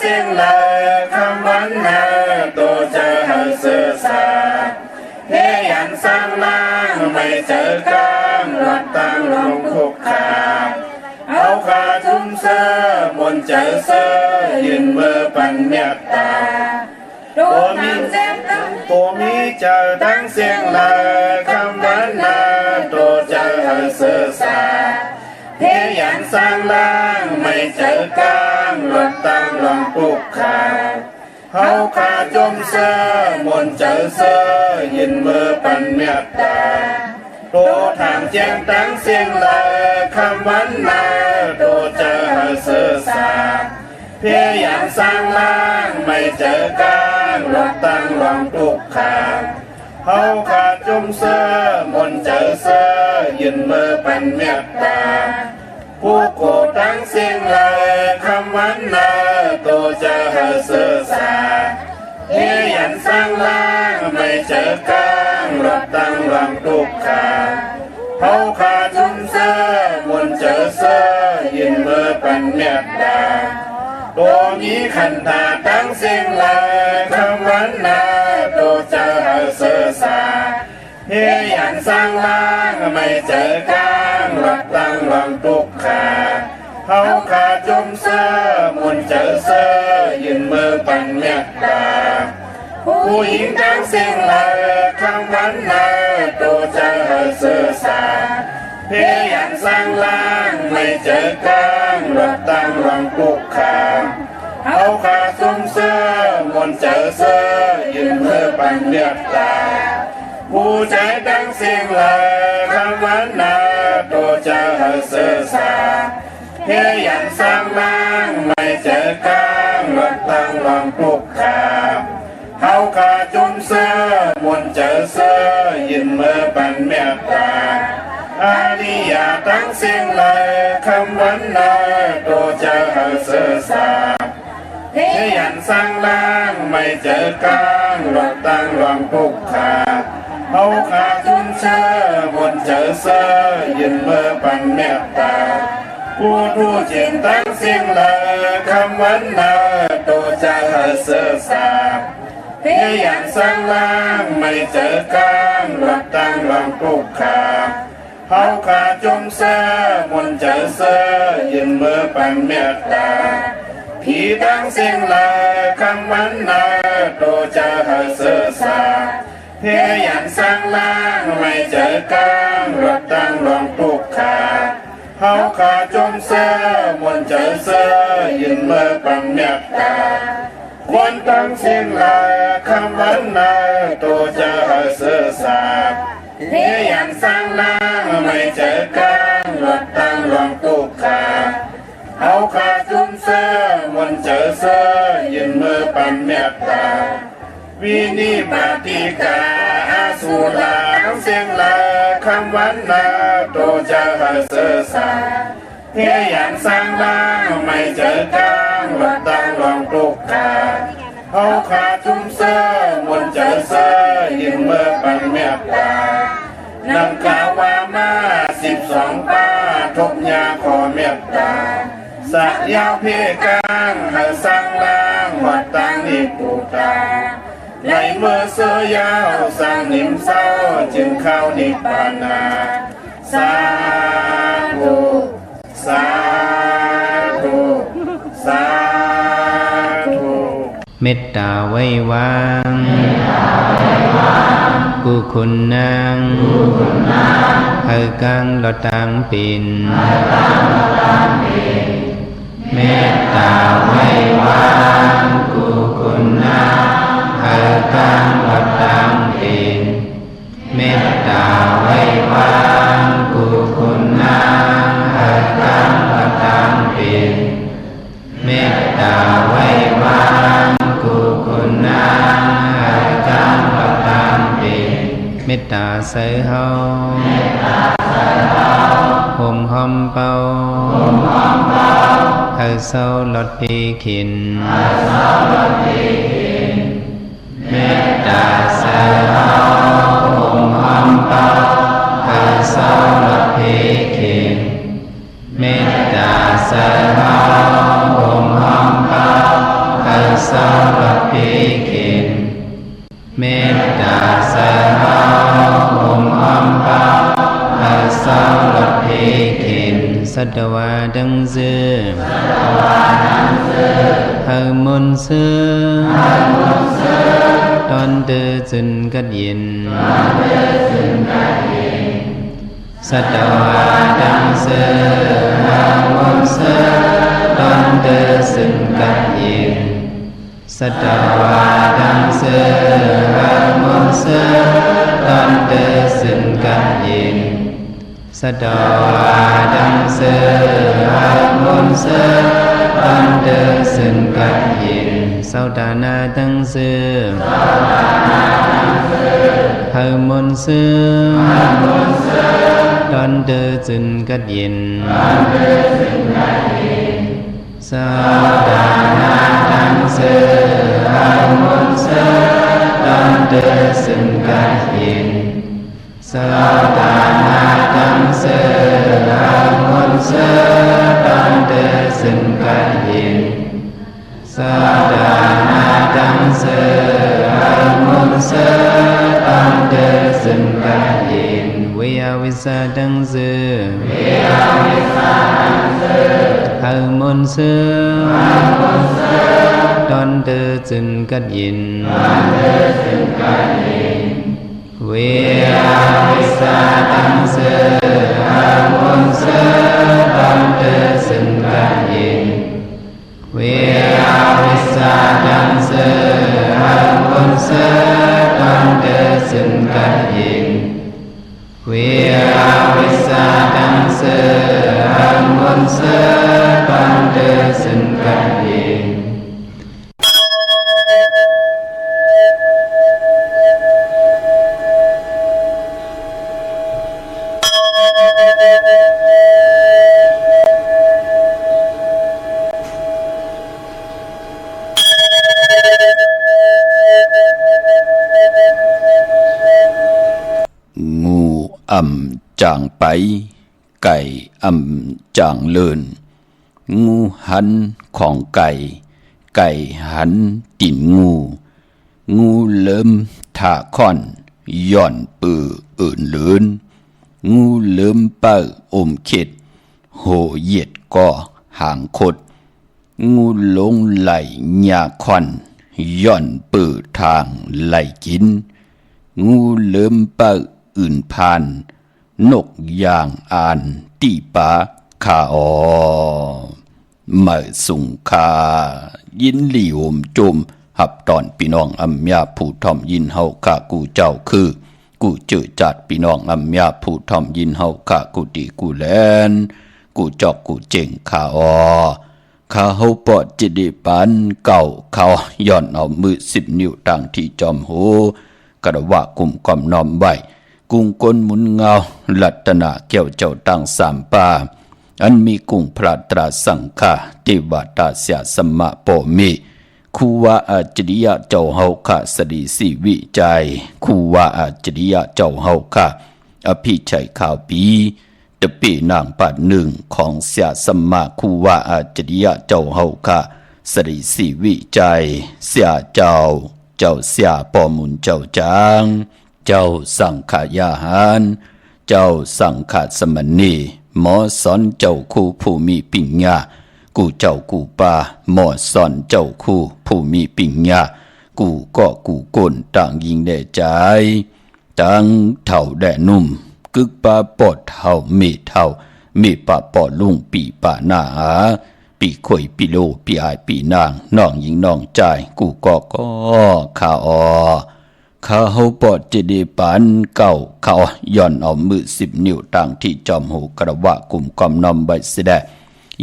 สียงเลยคำวันนาตัวเจอหาสื่อสารเฮียยันสร้างล่างไม่เจอการรถตั้งลงคุกขาเอาขาทุ่มเสื้อบนเจอเสื้อยืนมือปันเมตตาตัวมีเจอตั้งเสียงเลยคำวันนาตัวเจอหาสื่อสารเฮียยันสร้างล่างไม่เจอการรถตั้งลงคุกขาเขาขาจมเสื้อบนเจอเสื้อยืนมือปันเมตตาตัวทางแจ้งตั้งเสียงเลยคำวันนาตัวเจอหาสื่อสารเพียงอย่างสร้างล่างไม่เจอการรถตั้งลองทุกขาเขาขาจมเสื้อบนเจอเสื้อยืนมือปันเมตตาผู้โกตั้งเสียงเลยคำวันนาตัวเจอหาสื่อสารเฮียยันสร้างล่างไม่เจอกลางรถตั้งลำทุกขาเขาขาจุนเสื้อบนเจอเสื้อยืนมือปันเมตตาตัวนี้ขันตาตั้งเสียงเลยคำวันนาตัวเจอหาสื่อสารเฮียยันสร้างล่างไม่เจอกลางรถตั้งลำทุกขาเขาขาจมเสื้อบนเจอเสื้อยืนมือปันเมตตาผู้หญิงตั้งเสียงเลยคำวันนาตัวเจอสื่อสารเพียงอย่างสร้างล่างไม่เจอกลางรถตั้งรองคุกขาเขาขาจมเสื้อบนเจอเสื้อยืนมือปันเมตตาผู้ใจตั้งเสียงเลยคำวันนาตัวเจอสื่อสารเฮียยันสร้างล่างไม่เจอกลางรถตั้งลองทุกขาเขาขาจุ่มเสื้อบนเจอเสื้อยืนมือปันเมตตาอาริยาตั้งเสียงเลยคำวันนาตัวเจอสื่อสารเฮียยันสร้างล่างไม่เจอกลางรถตั้งลองทุกขาเขาขาจุ่มเสื้อบนเจอเสื้อยืนมือปันเมตตาผู้จิตตั้งเสียงเลยคำวันนาตัวเจอสื่อสารเพียงอย่างสร้างล่างไม่เจอกลางรถตั้งลำทุกขาเขาขาจมเสื้อบนเจอเสื้อยืนมือปันเมตตาผีตั้งเสียงเลยคำวันนาตัวเจอสื่อสารเพียงอย่างสร้างล่างไม่เจอกลางรถตั้งลำทุกขาเขาขาจมเสื้อบนเจอเสื้อยืนมือปันเมตตาคนตั้งเสียงเลยคำวันนาตัวเจอสื่อสารเพียงอย่างสร้างล่างไม่เจอกลางรถตั้งลองทุกขาเขาขาจมเสื้อบนเจอเสื้อยืนมือปันเมตตาวินิบาติกาอาสุลาตั้งเสียงเลยคำวันนาตัวเจอสื่อสารเพียงอย่างสร้างล่างไม่เจอกลางรถตั้งลองทุกขาเขาขาจุ่มเสื้อบนเจอเสื้อยืนมือปันเมตตานำกล่าวว่ามา12ป้าทบยาขอเมตตาสักยาวเพียกลางให้สร้างล่างวัดตั้งนิปุตาในเมื่อเสื้อยาวสร้างนิมเศร้าจึงเข้านิพพานาสาธุสาธุสาธุเมตตาไว้วางกุคุณนางเฮกังลตังปินเมตตาไว้วางกุคุณนางเฮกังลตังปินเมตตาไว้วางกุคุณนางเฮกังลตังปินเมตตาไว้วางกุคุณนางเฮกังลตังปินเมตตาใส่เฮาห่มหอมเป่าเฮาเศร้าลดปีขินเมตตาใส่เฮาห่มหอมเป่าเฮาเศร้าลดปีขินเมตตาใส่เฮาห่มหอมเป่าเฮ sư hờ môn sư đón tư dừng cất yên sát đà đăng sư hờ môn sư đón tư dừng cất yên sát đà đăng sư hờ môn sư đón tư dừng cất yên sát đà đăng sư hờ môn sư đón tư dừng cất yên sau đà na tăng sư hờ môn sư đón tư dừng cất yên sau đà na tăng sư hờ môn sư đón tư dừng cất yên sau đà na tăng sư hờ môn sư đón tư dừng cất yên sa đà na tăng sư hờ môn sư đón tư dừng cất yên vi a vi sa tăng sư hờ môn sư đón tư dừng cất yên vi a vi sa tăng sư hờ môn sư đón tư dừng cất yên vi a vi sa tăng sư hờ môn sư đón tư dừng cất yên vi a vi sa tăng sư hờ môn sư đón tư dừng cất yênจางไปไก่จางเลินงูหันของไก่หันติ่นงูเลิ่มท่าค่อนย่อนปืออื่นเลินงูเลิ่มเป้าอมเข็ดโหเหยียดก่อห่างคดงูลงไหลหญ้าค่อนย่อนปือทางไหลกินงูเลิ่มเป้าอื่นพานนกยางอ่านตีปาคาอเมื่อสุงคายินหลีโอมจมหับตอนพี่น้องอัมยาผู้ทอมยินเฮาข้ากูเจ้าคือกูเจอจัดพี่น้องอัมยาผู้ทอมยินเฮาข้ากูดีกูแลนกูจอกกูเจ๋งคาอข้าเฮาปอดจิดิปันเก่าเขาย่อนเอามือ10 นิ้วตั้งที่จอมหูกระว่ากุมกอมน้อมไว้กุ้งก้นหมุนเงาลัตนาเกี่ยวเจ้าตั้ง3 ป่าอันมีกุ้งพระตราสังฆาเทวตาเสียสมะโปมิคูวาอาจริยะเจ้าเฮาคะสดีสีวิจัยคูวาอาจริยะเจ้าเฮาคะอภิชัยข่าวปีตะปีนางปัด1ของเสียสมะคูวาอาจริยะเจ้าเฮาคะสดีสีวิจัยเสียเจ้าเสียปอมุนเจ้าจางเจ้าสังขยาหารเจ้าสังขสมณีหมอสอนเจ้าคู่ผู้มีปัญญากูเจ้ากูป่าหมอสอนเจ้าคู่ผู้มีปัญญากูก็กูก้นต่างยิงแด่ใจตั้งเท่าแด่นุ่มกึกปาปอดเท่ามีปาปอดลุงปีป่าหน้าปีข่อยปีโลปีอายปีนางน้องยิงน้องใจกูก็ข้าข้าเฮาปอดจะได้ปานเก่าเขาย่อนเอามือ10 นิ้วตั้งที่จอมหูกระวะกลุ่มกอมนอมใบเสด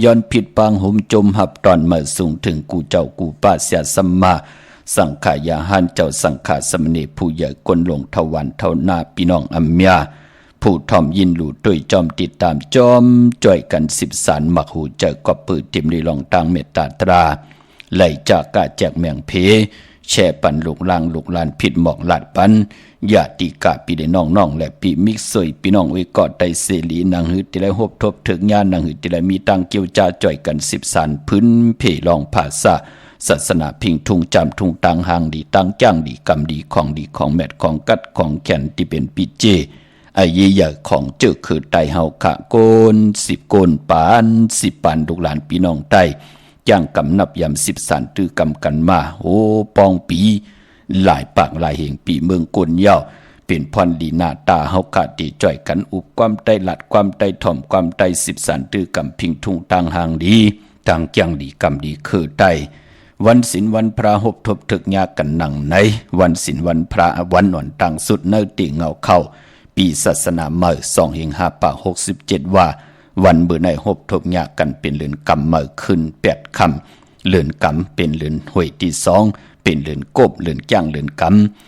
ย้อนผิดปางหุมจมหับตอนมาสูงถึงกูเจ้ากูป้าเสียสัมมาสังขายาหันเจ้าสังขาสมณีผู้ใหญ่คนหลงทวันเท่านาพี่น้องอัมยาผู้ทอมยินหลู่ด้วยจอมติดตามจอมจ่อยกัน10 สารมักหูเจอกอบปืนติมลีลองตังเมตตาตราไหลจากกะแจกแมงเพแช่ปันลูกลางลูกลานผิดหมอกหลาดปันญาติกะปีได้น้องและปีมิกซอยพี่น้องไว้กอดไตเสลีนางหืดติไลหบทบถึกญาณนางหืดติไลมีตังเกี่ยวจ่าจ่อยกัน10 สารพื้นเพลองภาษาศาสนาพิงทุงจำทุงตังหางดีตังจ้างดีกำดีของดีของแมดของกัดของแขนที่เป็นปีเจ ไอ้ยี่ใหญ่ของเจอคือไตเฮาขะโกน10โกนปาน10ปานลูกหลานพี่น้องไตย่างกำนับยำ10สันตื้อกำกันมาโอ้ปองปีหลายปากหลายเหงปีเมืองกวนยาวเป็นพรดีหน้าตาเฮากะดีจ่อยกันอุบความใต้หลัดความใต้ถ่อมความใต้10สันตื้อกำพิงทุ่งต่างหางดีต่างจังดีกำดีคือไตวันศีลวันพระหบทบถึกยากันหนังในวันศีลวันพระวันหนอนต่างสุดเนื้อติเงาเข้าปีศาสนาเมื่อ2/5/67ว่าวันเบื่อในหบทบยากันเป็นเลือนกำเมื่อขึ้น8ค่ำเลือนกำเป็นเลือนหวยที่2เป็นเลือนกบเลือนจ้างเลือนก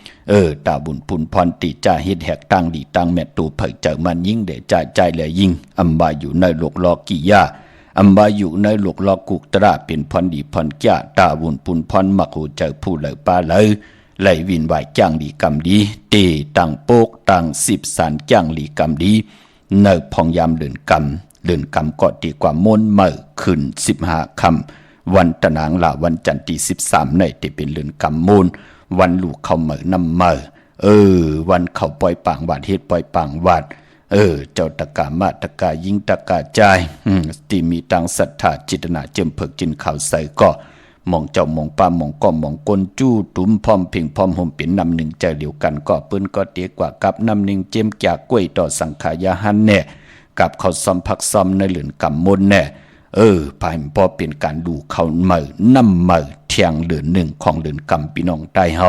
ำตาบุญพุนพรติจ่าเฮ็ดแหกตั้งดีตั้งแม่ตูเผยเจอมันยิ่งเดจ่าใจแลยิ่งอำบาอยู่ในโลกลอกี่ยาอำบาอยู่ในโลกลอกุกตราเป็นพรดีพรจ้าตาบุญพุนพรมักหูเจอผู้เลยป้าเลยไหลวินไหวจ้างดีกำดีเตตังโปกตัง10สารจ้างลีกำดีเนอพองยามเลือนกำก็ดีกว่าม้นเมื่อขึ้น15ค่ำวันตะนางลาวันจันทร์ที่13ในที่เป็นเลือนกำมูลวันลูกเข้าเมื่อนำเมื่อวันเข้าปล่อยปางวาดเฮ็ดปล่อยปางวาดเจ้าตะกามาตะกายิงตะกาใจที่มีตังศรัทธาจิตนาเจิมเพิกจินข่าวใส่ก็มองเจ้ามองป้ามองก้อมมองกลจู้ตุ้มพร้อมเพ่งพร้อมห่มเป็นนำหนึ่งใจเดียวกันก็ปืนก็เตียกว่ากับนำหนึ่งเจมจากกล้วยต่อสังขายาหันแน่กับเขาซ้อมพักซ้อมในเหลือนกำมนแน่ภายพอเป็นการดูเขาเมื่อนำเมื่อเที่ยงเหลือนหนึ่งของเหลือนกำพี่น้องใต้เฮา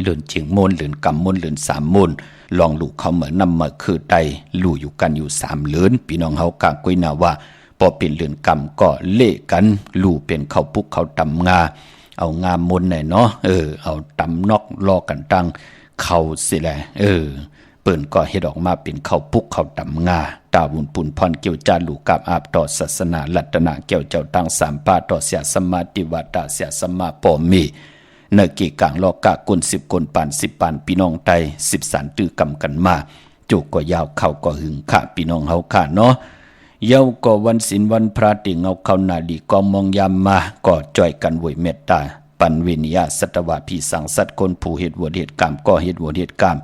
เหลือนเฉียงมนเหลือนกำมนเหลือน3มนลองลูกเขาเหมือนนำมาคือไตลู่อยู่กันอยู่3เหลือนพี่น้องเฮากะกุ้ยนาว่าพอเป็นเหลือนกำก็เละกันลู่เป็นเขาปุกเขาตำงาเอางามนเนาะเอาตำนอกลอกันตั้งเขาสิแลเปิ้นก็เฮ็ดออกมาเป็นเขาปุกเขาตำงาตาบุญปุนพรเกี่ยวจาลูกกับอาบต่อศาสนารัตนะเกี่ยวเจ้าตั้ง3ปาต่อเสียสมาติวัตตาเสียสมาปอมีเนกีกลางลอกะกุน10กุนปาน10ปานพี่น้องไต10สารตื้อกำกันมาจุกก็ยาวเข้าก็หึงค่ะพี่น้องเฮาค่ะเนาะเย้าก็วันศีลวันพระติเงาเข้านาดีก็มองยามมาก็จ่อยกันวยเมตตาปันเวนิยาสัตวาพี่สังสัตคนผู้เฮ็ดวัวเฮ็ดกรรมก็เฮ็ดวัวเฮ็ดกรรม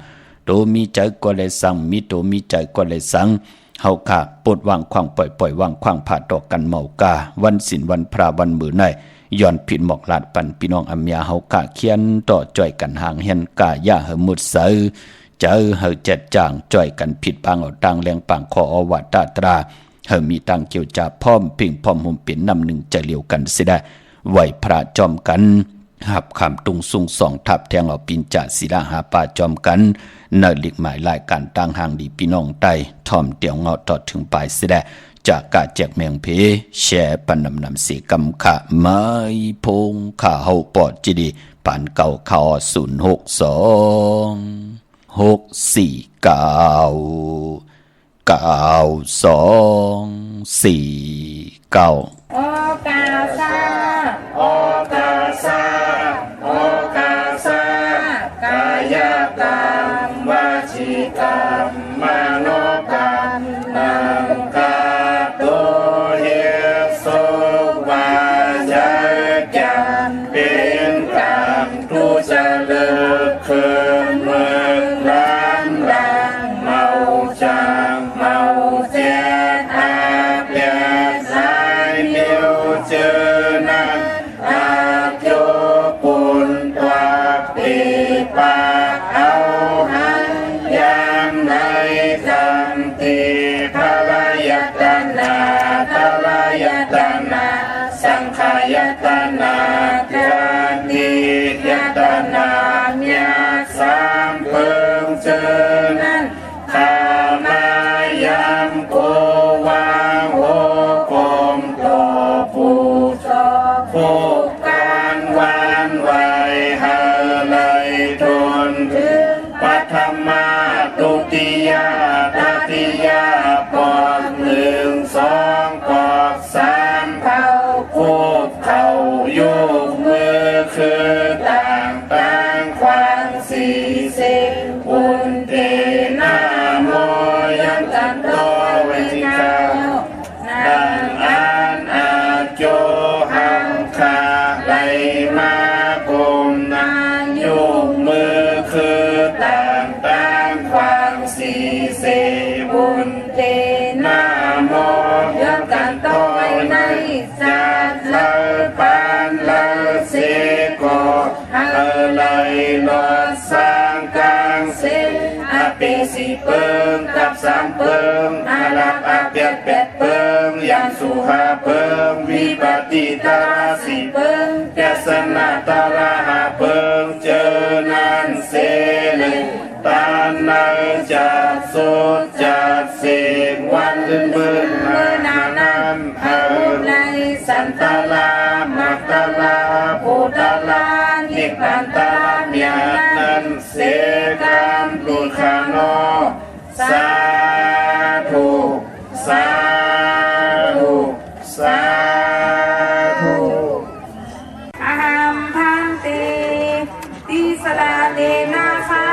โตมีใจก็เลยสั่งมีโตมีใจก็เลยสั่งเฮาค่ะปลดวางขวางปล่อยวางขวางผ่าต่อกันเมากาวันศีลวันพระวันมื้อในย้อนผิดหมอกลาดปันพี่น้องอัมยาเฮากะเขียนต่อจ่อยกันห่างเห็นกะย่าเฮมุดเสอเจอเฮเจ็ดจางจ่อยกันผิดปางเอาตังแรงปางขออวตาตราเฮมีตังเกี่ยวจาพร้อมพิงพร้อมหุ่มเป็นนำหนึ่งจะเลียวกันสิได้ไหวพระจอมกันหับคำตุงสุงสองทับแทงเอาปินจ่าศิลาหาป่าจอมกันเนลิกหมายรายการต่างห่างดีพี่น้องไตทอมเตียวเงาต่อถึงปลายสิได้จากกาแจกแมงเพแช่ปันนำสีกำขะไม้พงขาเฮาปอดจีดีปานเก่าข่าว062 649 92 49 โอกาซาโอกาซาโอกาซากายกรรมวจีกรรมมโนกรรมนังกาตุเฮสุวาจกรรมเป็นกรรมทุจริตคืนเมืองร้านรังเมาจางเมาเจ็ดอาเปียสายเดียวเจอนั้นอาโยปุนตัวปีปาเอาหันยามในคำตีภรยตนาภรยตนาสังขายตนาจานิยตนาเมียสามเพิงเจอนั้นขามายามโกวางโหกมโตผู้ชอบผู้การวานไว้หาเลยทนถึงปัทมาตุติยาตติยาปอก1 2ปอก3เท่าคูบเข่ายุกมือคือต่างควาง4 สิ่งอุนเตนาโมยันตันโตเวทิกานังอันอาโจหังคา สี่เปิงกับสามเปิงอาลักอาเปียดเป็ดเปิงยังสุหาเปิงวิปติตาสี่เปิงแกสนาตาราหาเปิงเจอนันเสนึงตานในจัดสุดจัดเสกวันลื่นเมื่อนานันอารุในสันตลามัตตลาภูตลานิพพันตลาเมียนันเสกันตุขานอสาธุสาธุสาธุอะหัมพันติติสลาเนนาคา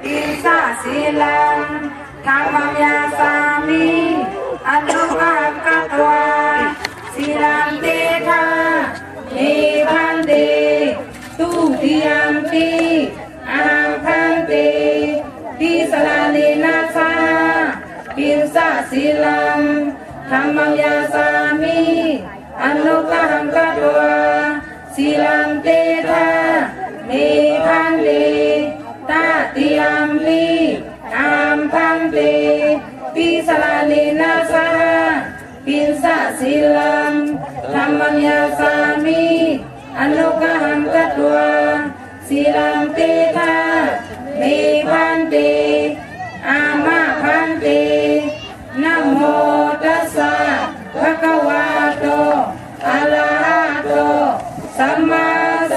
ติสาสีลังธรรมยาสามิอนุกัมกัตวาสีลังเตทานิพันติตุติยัมปิอะหัมพันติติสลาเนนาคาติสาสีลังธรรมยาสามิอนุกัมกัตวาสีลังเตทานิพันติตาติยัมปิอัมพันติปิสลานินาสาปินสะสีลังธรรมัญญาสามิอนุกหัมกัตวาสีลังเตทานิพันติอามาพันตินะโมตัสสะภะคะวะโตอะระหะโตสัมมา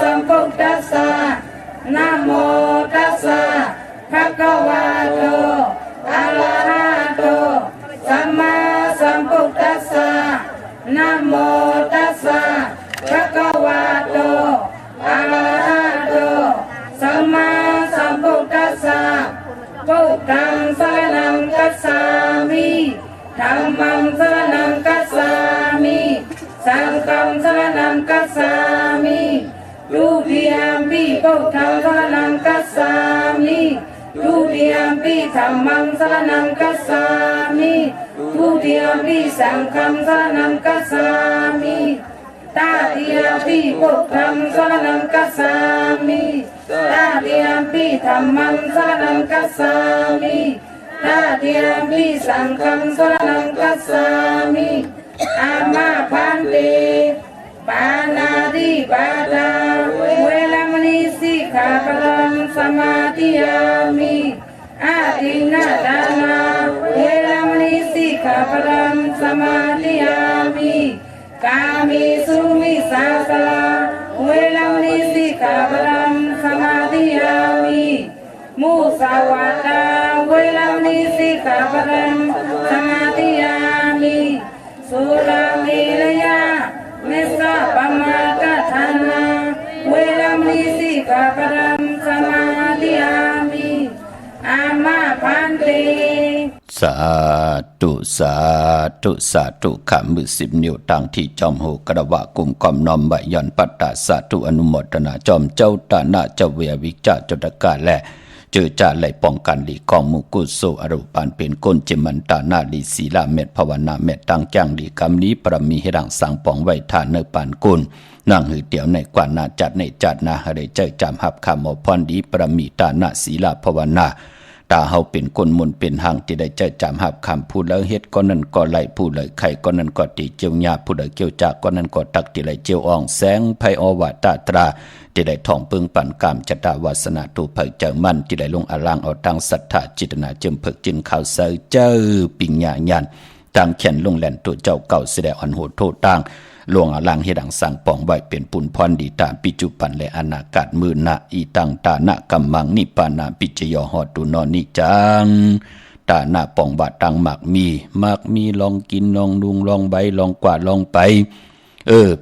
สัมพุทธัสสะนะโมตัสสะภะคะวะโตอะระหะโตสัมมาสัมพุทธัสสะนะโมตัสสะภะคะวะโตอะระหะโตสัมมาสัมพุทธัสสะพุทธังสรณังคัจฉามิธัมมังสรณังคัจฉามิสังฆังสรณังคัจฉามิทุติยัมปิพุทธังสรณังคัจฉามิทุติยัมปิธัมมังสรณังคัจฉามิทุติยัมปิสังฆังสรณังคัจฉามิตาติยัมปิพุทธังสรณังคัจฉามิตาติยัมปิธัมมังสรณังคัจฉามิตาติยัมปิสังฆังสรณังคัจฉามิอามาพันติปานาติปาตาเวรมณีสิกขาปะทังสมาธิยามิอาทินนาทานาเวรมณีสิกขาปะทังสมาธิยามิกามิสุมิสาสลาเวรมณีสิกขาปะทังสมาธิยามิมุสาวาทาเวรมณีสิกขาปะทังสมาธิยามิสุราเมรยาเมสะปมาทฐานาเวรมณีสิกขาปะทังสมาธิยามิอามาพันติสาธุสาธุสาธุขามือ10 นิ้วตั้งที่จอมโหกระวะกุมกอมน้อมใบย่อนปัตตาสาธุอนุโมทนาจอมเจ้าตานาเจ้าเวียวิจาจดกาและเจอจ่าไหลป้องกันหลีกองมุกุโสอรุปานเป็นก้นจิมันตานาลีศีลาเม็ดภาวนาเม็ดตั้งจังหลีกำนี้ประมีให้ดังสังป้องไว้ทานเนปานกุลนั่งหือเดียวในกว่านาจัดในจัดนาหะได้ใจจำหับคำอพรดีประมีตานาศีลาภาวนาตาเฮาเป็นคนมุนเป็นหังที่ได้ใจจำหับคำพูดแล้วเฮ็ดก็นั่นก็ไหลพูดเลยไข่ก็นั่นก็ตีเจียวหยาพูดเลยเกี่ยวจากก็นั่นก็ตักที่ไหลเจียวอ่องแสงไพอวาตาตราที่ได้ท่องเพิ่งปั่นกามจตาวาสนาตูเผยเจอมันที่ได้ลงอลังเอาตั้งศรัทธาจิตนาจึมเพิกจินข่าวเสยเจอปิญญาญาณตั้งเขียนลงแหลนตัวเจ้าเก่าแสดงอันโหดโทษตั้งลวงอลังให้ดังสั่งปองไว้เป็นปุนพรดีตามปิจุปันและอนาคตมือนะอีตังตานะกัมมังนิปานาปิจยหอตุนอนิจังตานะปองบาตังหมากมีลองกินลองดุงลองใบลองกวาดลองไป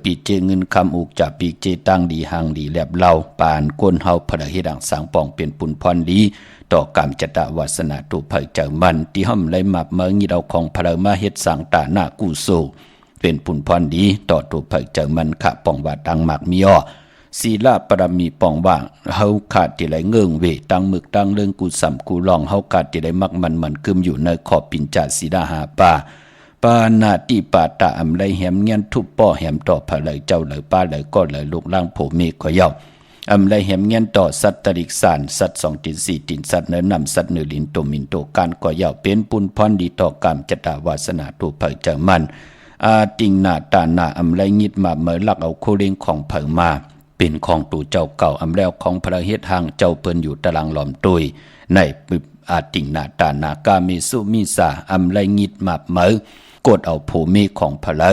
ปีเจเงินคำอุกจากปีเจตั้งดีหังดีแลบเล่าปานก้นเฮาพระให้ดังสังปองเป็นปุนพรดีต่อกรรมจตวาสนาตุเผยเจอมันที่ห้อมไหลมับเมืองยี่เราของพระมาเฮ็ดสังตาหน้ากูโซเป็นปุนพรดีต่อตุเผยเจอมันขะปองว่าตังหมากมีอ้อศีลาปรมีปองว่างเฮาขาดที่ไหลเงิงเวตังมึกตังเรื่องกูสัมกูลองเฮาขาดที่ไหลมักมันกึมอยู่ในขอบปิญจศีลาหาปาปานาติปาตาอำไรแหมเงียนทุบป้อแหมต่อผะเลยเจ้าเลยป้าเลยก็เลยลูกล่างโผเมฆก็เย้า ไรแหมเงี้ยนต่อสัตว์ตริกสารสัตว์2 ตีน 4 ตีนสัตว์เนื้อนำสัตว์เนื้อลินตัวมินตัวการก่อยาวเป็นปุนพรดีต่อกามจตาวาสนาตัวเผยเจอมันติงนาตานาไรงิดมาเมื่อลักเอาโคเรงของเผยมาเป็นของตู่เจ้าเก่าแล้วของพระเฮ็ดหางเจ้าเปิ้นอยู่ตารางหลอมตุยในติงนาตานากาเมสุมิสาไรงิดมาเมื่อกดเอาโผเมของพระ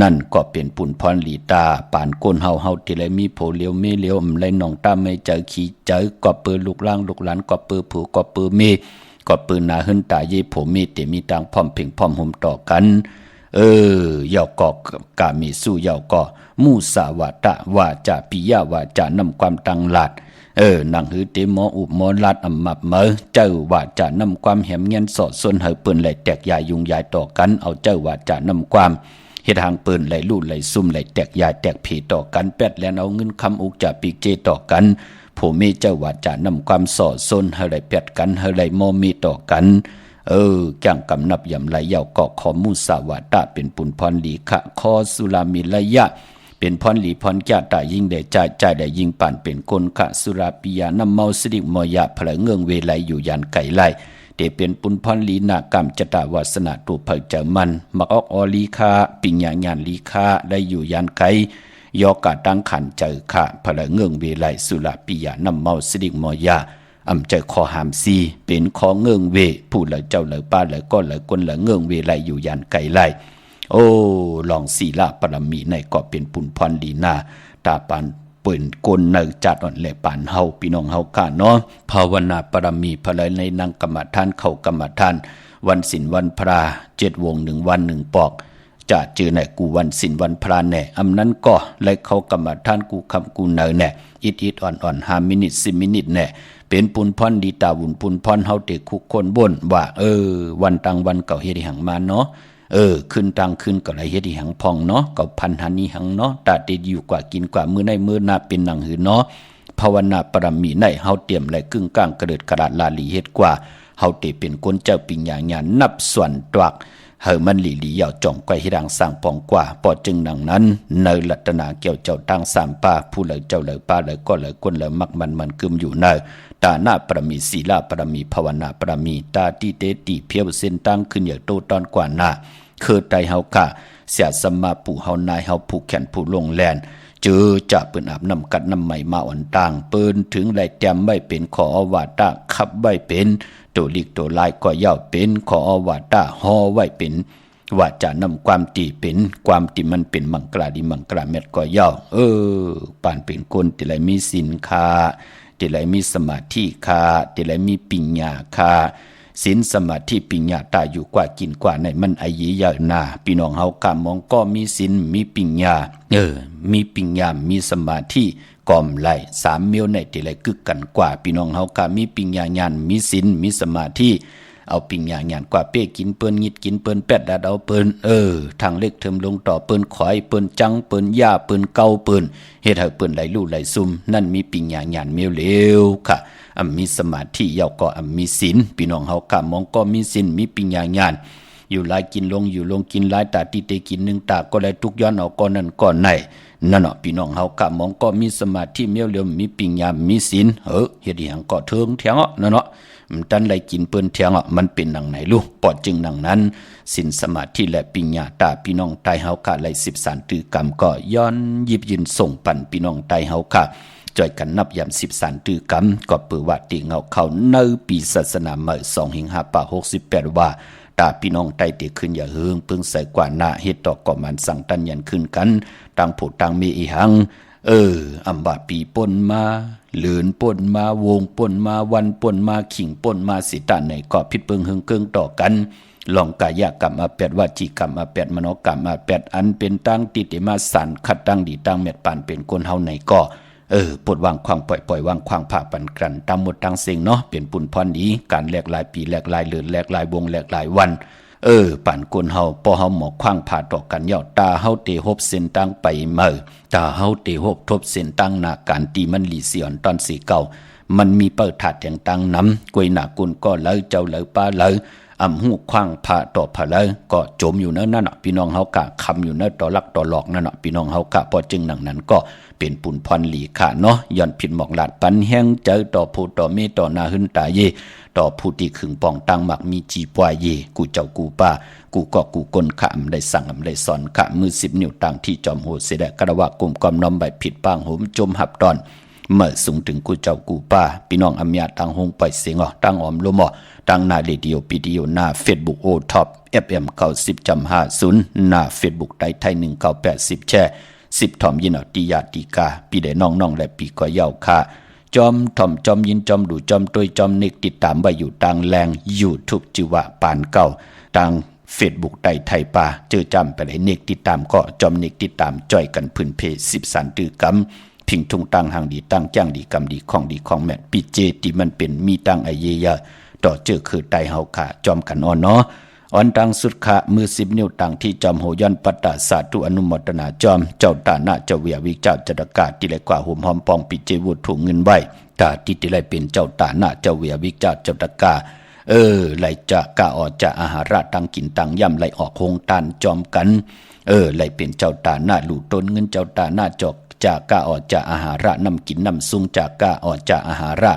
นั่นก็เป็นปุนพรลีตาปานก้นเฮาที่ไรมีโผเลียวเมเลียวไรน้องตาไม่เจอขี้เจอก็เปือลูกล่างลูกหลานก็เปือผูก็เปือเมก็เปือนาหึนตาเยโผเมเตมีตังพร้อมเพ่งพร้อมห่มต่อกันยาวก็กามีสู้ยาวก็มูสาวาตะว่าจะปิยาวาจะนำความตังหลัดนางหือเตหมออุบหมอลัดอำมับเมอเจ้าว่าจะนำความแหมเงี้ยนสอดส่วนเฮาเปิ้นไหลแตกยายยุงยายต่อกันเอาเจ้าว่าจะนำความเฮ็ดทางปืนไหลลู่ไหลซุ่มไหลแตกยายแตกผีต่อกันแปดแล้วเอาเงินคำอุกจะปีกเจต่อกันผู้มีเจ้าว่าจะนำความสอดส่วนเฮาไหลแปดกันเฮาไหลโมมีต่อกันจังกำนับยำไหลยาวเกาะขอมุสาวาตะเป็นปุนพรลีขะคอสุลามิระยะเป็นพรหลีพรแก่ตายิ่งได้ใจได้ยิ่งปั่นเป็นคนขะสุราปิยานำเมาสิริมอยะพลเงืองเวไลอยู่ยันไก่ไล่เตเป็นปุนพรลีนากรรมจตาวาสนาตัวเผยเจอมันมักออกอลีคาปิญญาญาณลีคาได้อยู่ยันไก่ยอกะตั้งขันเจอขะพลเงืองเวไลสุราปิยานำเมาสิริมอยะเจอคอหามซีเป็นคอเงืองเวผู้เหลอเจ้าเหลอป้าเหลอก้อนเหลอคนเหลอเงืองเวไลอยู่ยันไก่ไล่ลองศีลาปรมีในก็เป็นปุนพรลีนาตาปานเปิ่นกลเนจัดอ่อนแหลปานเฮาพี่น้องเฮากะเนาะภาวนาปรมีพลายในนางกรรมฐานเข้ากรรมฐานวันศีลวันพระ7 วง1 วัน1 ปอกจะเจอในกูวันศีลวันพระแน่นั้นก็เลยเข้ากรรมฐานกูคำกูเนแน่อิดอ่อน5 มินิท10 มินิทแน่เป็นปุนพรดีตาบุญปุนพรเฮาเตคุกคนบ่นว่าวันตังวันเก่าเฮ็ดหังมาเนาะขึ้นตังขึ้นก็ไหลเฮ็ดหังพองเนาะก็พันหันนี้หังเนาะตาเตอยู่กว่ากินกว่ามื้อในมื้อหน้าเป็นหนังหือเนาะภาวนาปรมีในเฮาเตรียมไหลกึ่งกลางกระเดิดกระดาษลาลีเฮ็ดกว่าเฮาเตเป็นคนเจ้าปิญญาญาณนับส่วนตวักเฮามันหลียาวจ่องก้อยเฮ็ดหังสร้างปองกว่าปอจึงดังนั้นในรัตนาเกี่ยวเจ้าตั้ง3ป่าผู้เหลอเจ้าเหลอป้าเหลอก็เหลอคนเหลอมักมันกึมอยู่ในตาหน้าปรมีศีลาปรมีภาวนาปรมีตาติเตติเพียวเส้นตั้งขึ้นอย่างโตตอนกว่าหน้าคือใจเฮากะเสียสมาผู้เฮานายเฮาผู้แขนผู้ลงแลนเจอจะเปิ้นอาบน้ำกัดน้ำใหม่มาอ่อนต่างเปิ้นถึงไหลแต้มไม่เป็นขออวาตะขับไว้เป็นตัวลิกตัวลายก็ย่าเป็นขออวาตะห่อไว้เป็นว่าจะนำความตีเป็นความตีมันเป็นมังกราดีมังกราเม็ดก็ย่าปานเป็นคนที่ไหลมีศีลคาที่ไหลมีสมาธิคาที่ไหลมีปัญญาคาศีลสมาธิปัญญาตาอยู่กว่ากินกว่าในมันไอเยียนาพี่น้องเฮากะมองก็มีศีลมีปัญญามีปัญญามีสมาธิกอมไหล3 เมียวในที่ไหลกึกกันกว่าพี่น้องเฮากะมีปัญญาญาณมีศีลมีสมาธิเอาปัญญาญาณกว่าเป้กินเปิ้นงิดกินเปิ้นแปดดาเอาเปิ้นทางเล็กเทิมลงต่อเปิ้นขอยเปิ้นจังเปิ้นย่าเปิ้นเก่าเปิ้นเฮ็ดให้เปิ้นไหลลู่ไหลซุ่มนั่นมีปัญญาญาณเมียวเลวค่ะมีสมาธิยาวก็มีศีลพี่น้องเฮากะมองก็มีศีลมีปัญญาญาณอยู่หลายกินลงอยู่ลงกินหลายตาติเตกิน1 ตาก็ได้ทุกย้อนเอาก็นั่นก็ไหนนั่นเนาะพี่น้องเฮากะมองก็มีสมาธิเมียวเหลียวมีปัญญามีศีลเฮ็ดหยังก็เทิงเถียงนั่นเนาะมันตันไหลกินเปิ้นเถียงมันเป็นดังไหนลูกปอดจึงดังนั้นศีลสมาธิและปัญญาตาพี่น้องไตเฮากะไหล10 สารตือกรรมก็ย้อนยิบยืนส่งปันพี่น้องไตเฮากะจอยกันนับยาม10 สารตือกรรมก็เปิดว่าติเงาเขาในปีศาสนาใหม่2568ว่าตาพี่น้องไตเตขึ้นอย่าเฮืองเพิ่งใส่กว่าหน้าเฮ็ดต่อก็มันสั่งตันยันขึ้นกันต่างผู้ต่างมีอีหังอำบาปีป่นมาเหลือนป่นมาวงป่นมาวันป่นมาขิงป่นมาสิตาในก็ผิดเปิงหึงเกิงต่อกันลองกายกรรม8วจีกรรม8มโนกรรม8อันเป็นตั้งติเตมาสันขัดตั้งดีตั้งเม็ดปานเป็นคนเฮาในก็ปลดวางความปล่อยวางความผ่าปันกันตามหมดตั้งเสียงเนาะเป็นปุ่นพรดีการแลกลายปีแลกลายเลือนแลกลายวงแลกลายวันป่านคนเฮาพอเฮาหมอกขว้างผ่าต่อกันยาวตาเฮาเตหบเส้นตั้งไปตาเฮาเตหบทบเส้นตั้งหน้าการตีมันหลีเสียนตอนสีเก่ามันมีเปิดถาดอย่างตั้งน้ำกวยหน้ากุนก็เลยเจ้าเลยป้าเลย หูคว้างพระต่อพระเลยก็จมอยู่นั่นน่ะพี่น้องเฮากะคำอยู่นั่นต่อลักต่อหลอกนั่นน่ะพี่น้องเฮากะพอจึงหนังนั้นก็เป็นปุ่นพรหลีค่ะเนาะย้อนผิดหมอกหลาดปันแห้งเจอต่อผู้ต่อเมต่อนาหึนตาเยต่อผู้ที่ขึงปองตังหมักมีจีปวายเยกูเจ้ากูป้ากูก็กูกลขะอำได้สั่งอำได้สอนขะมือ10 นิ้วต่างที่จอมโหเสดกระวะกลุ่มกอมน้อมใบผิดปางโหมจมหับตอนเมื่อสูงถึงกูเจ้ากูป้าพี่น้องอำญาตังหงไปเสียงตังออมลมตังหน้าเรดิโอปีดีโอหน้า Facebook โอท็อป FM 90.50หน้า Facebook ไทยไทย1980แช่10ถ่อมยินติยาติกาปีได้น้องๆและปีก็ยาวค่ะจอมถ่อมจอมยินจอมดูจอมตวยจอมเนกติดตามไว้อยู่ต่างแรง YouTube จิวะปานเก่าต่างFacebook ไทยป่าเจอจำไปได้เนกติดตามก็จอมเนกติดตามจ่อยกันพื้นเพ10สันตือกำพิงทุงตั้งหางดีตั้งจ้างดีกำดีของดีของแม่ปีเจที่มันเป็นมีตั้งไอเยียต่อเจอคือไตเฮาค่ะจอมกันอ่อนเนาะอ่อนตังสุดขะมือ10 นิ้วต่างที่จอมโหย้อนปัตตาสาธุอนุโมทนาจอมเจ้าตาหน้าเจ้าเวียวิเจ้าจัดกาที่ไรกว่าหุ่มหอมปองปิเจวุถุงเงินไว้ตาที่ไรเป็นเจ้าตาหน้าเจ้าเวียวิเจ้าจัดกาไหลจะกะออกจะอาหาระตังกินตังย่ำไหลออกโคงตันจอมกันไหลเป็นเจ้าตาหน้าหลู่ต้นเงินเจ้าตาหน้าจอกจากกะออกจะอาหาระนำกินนำซุงจากกะออกจะอาหาระ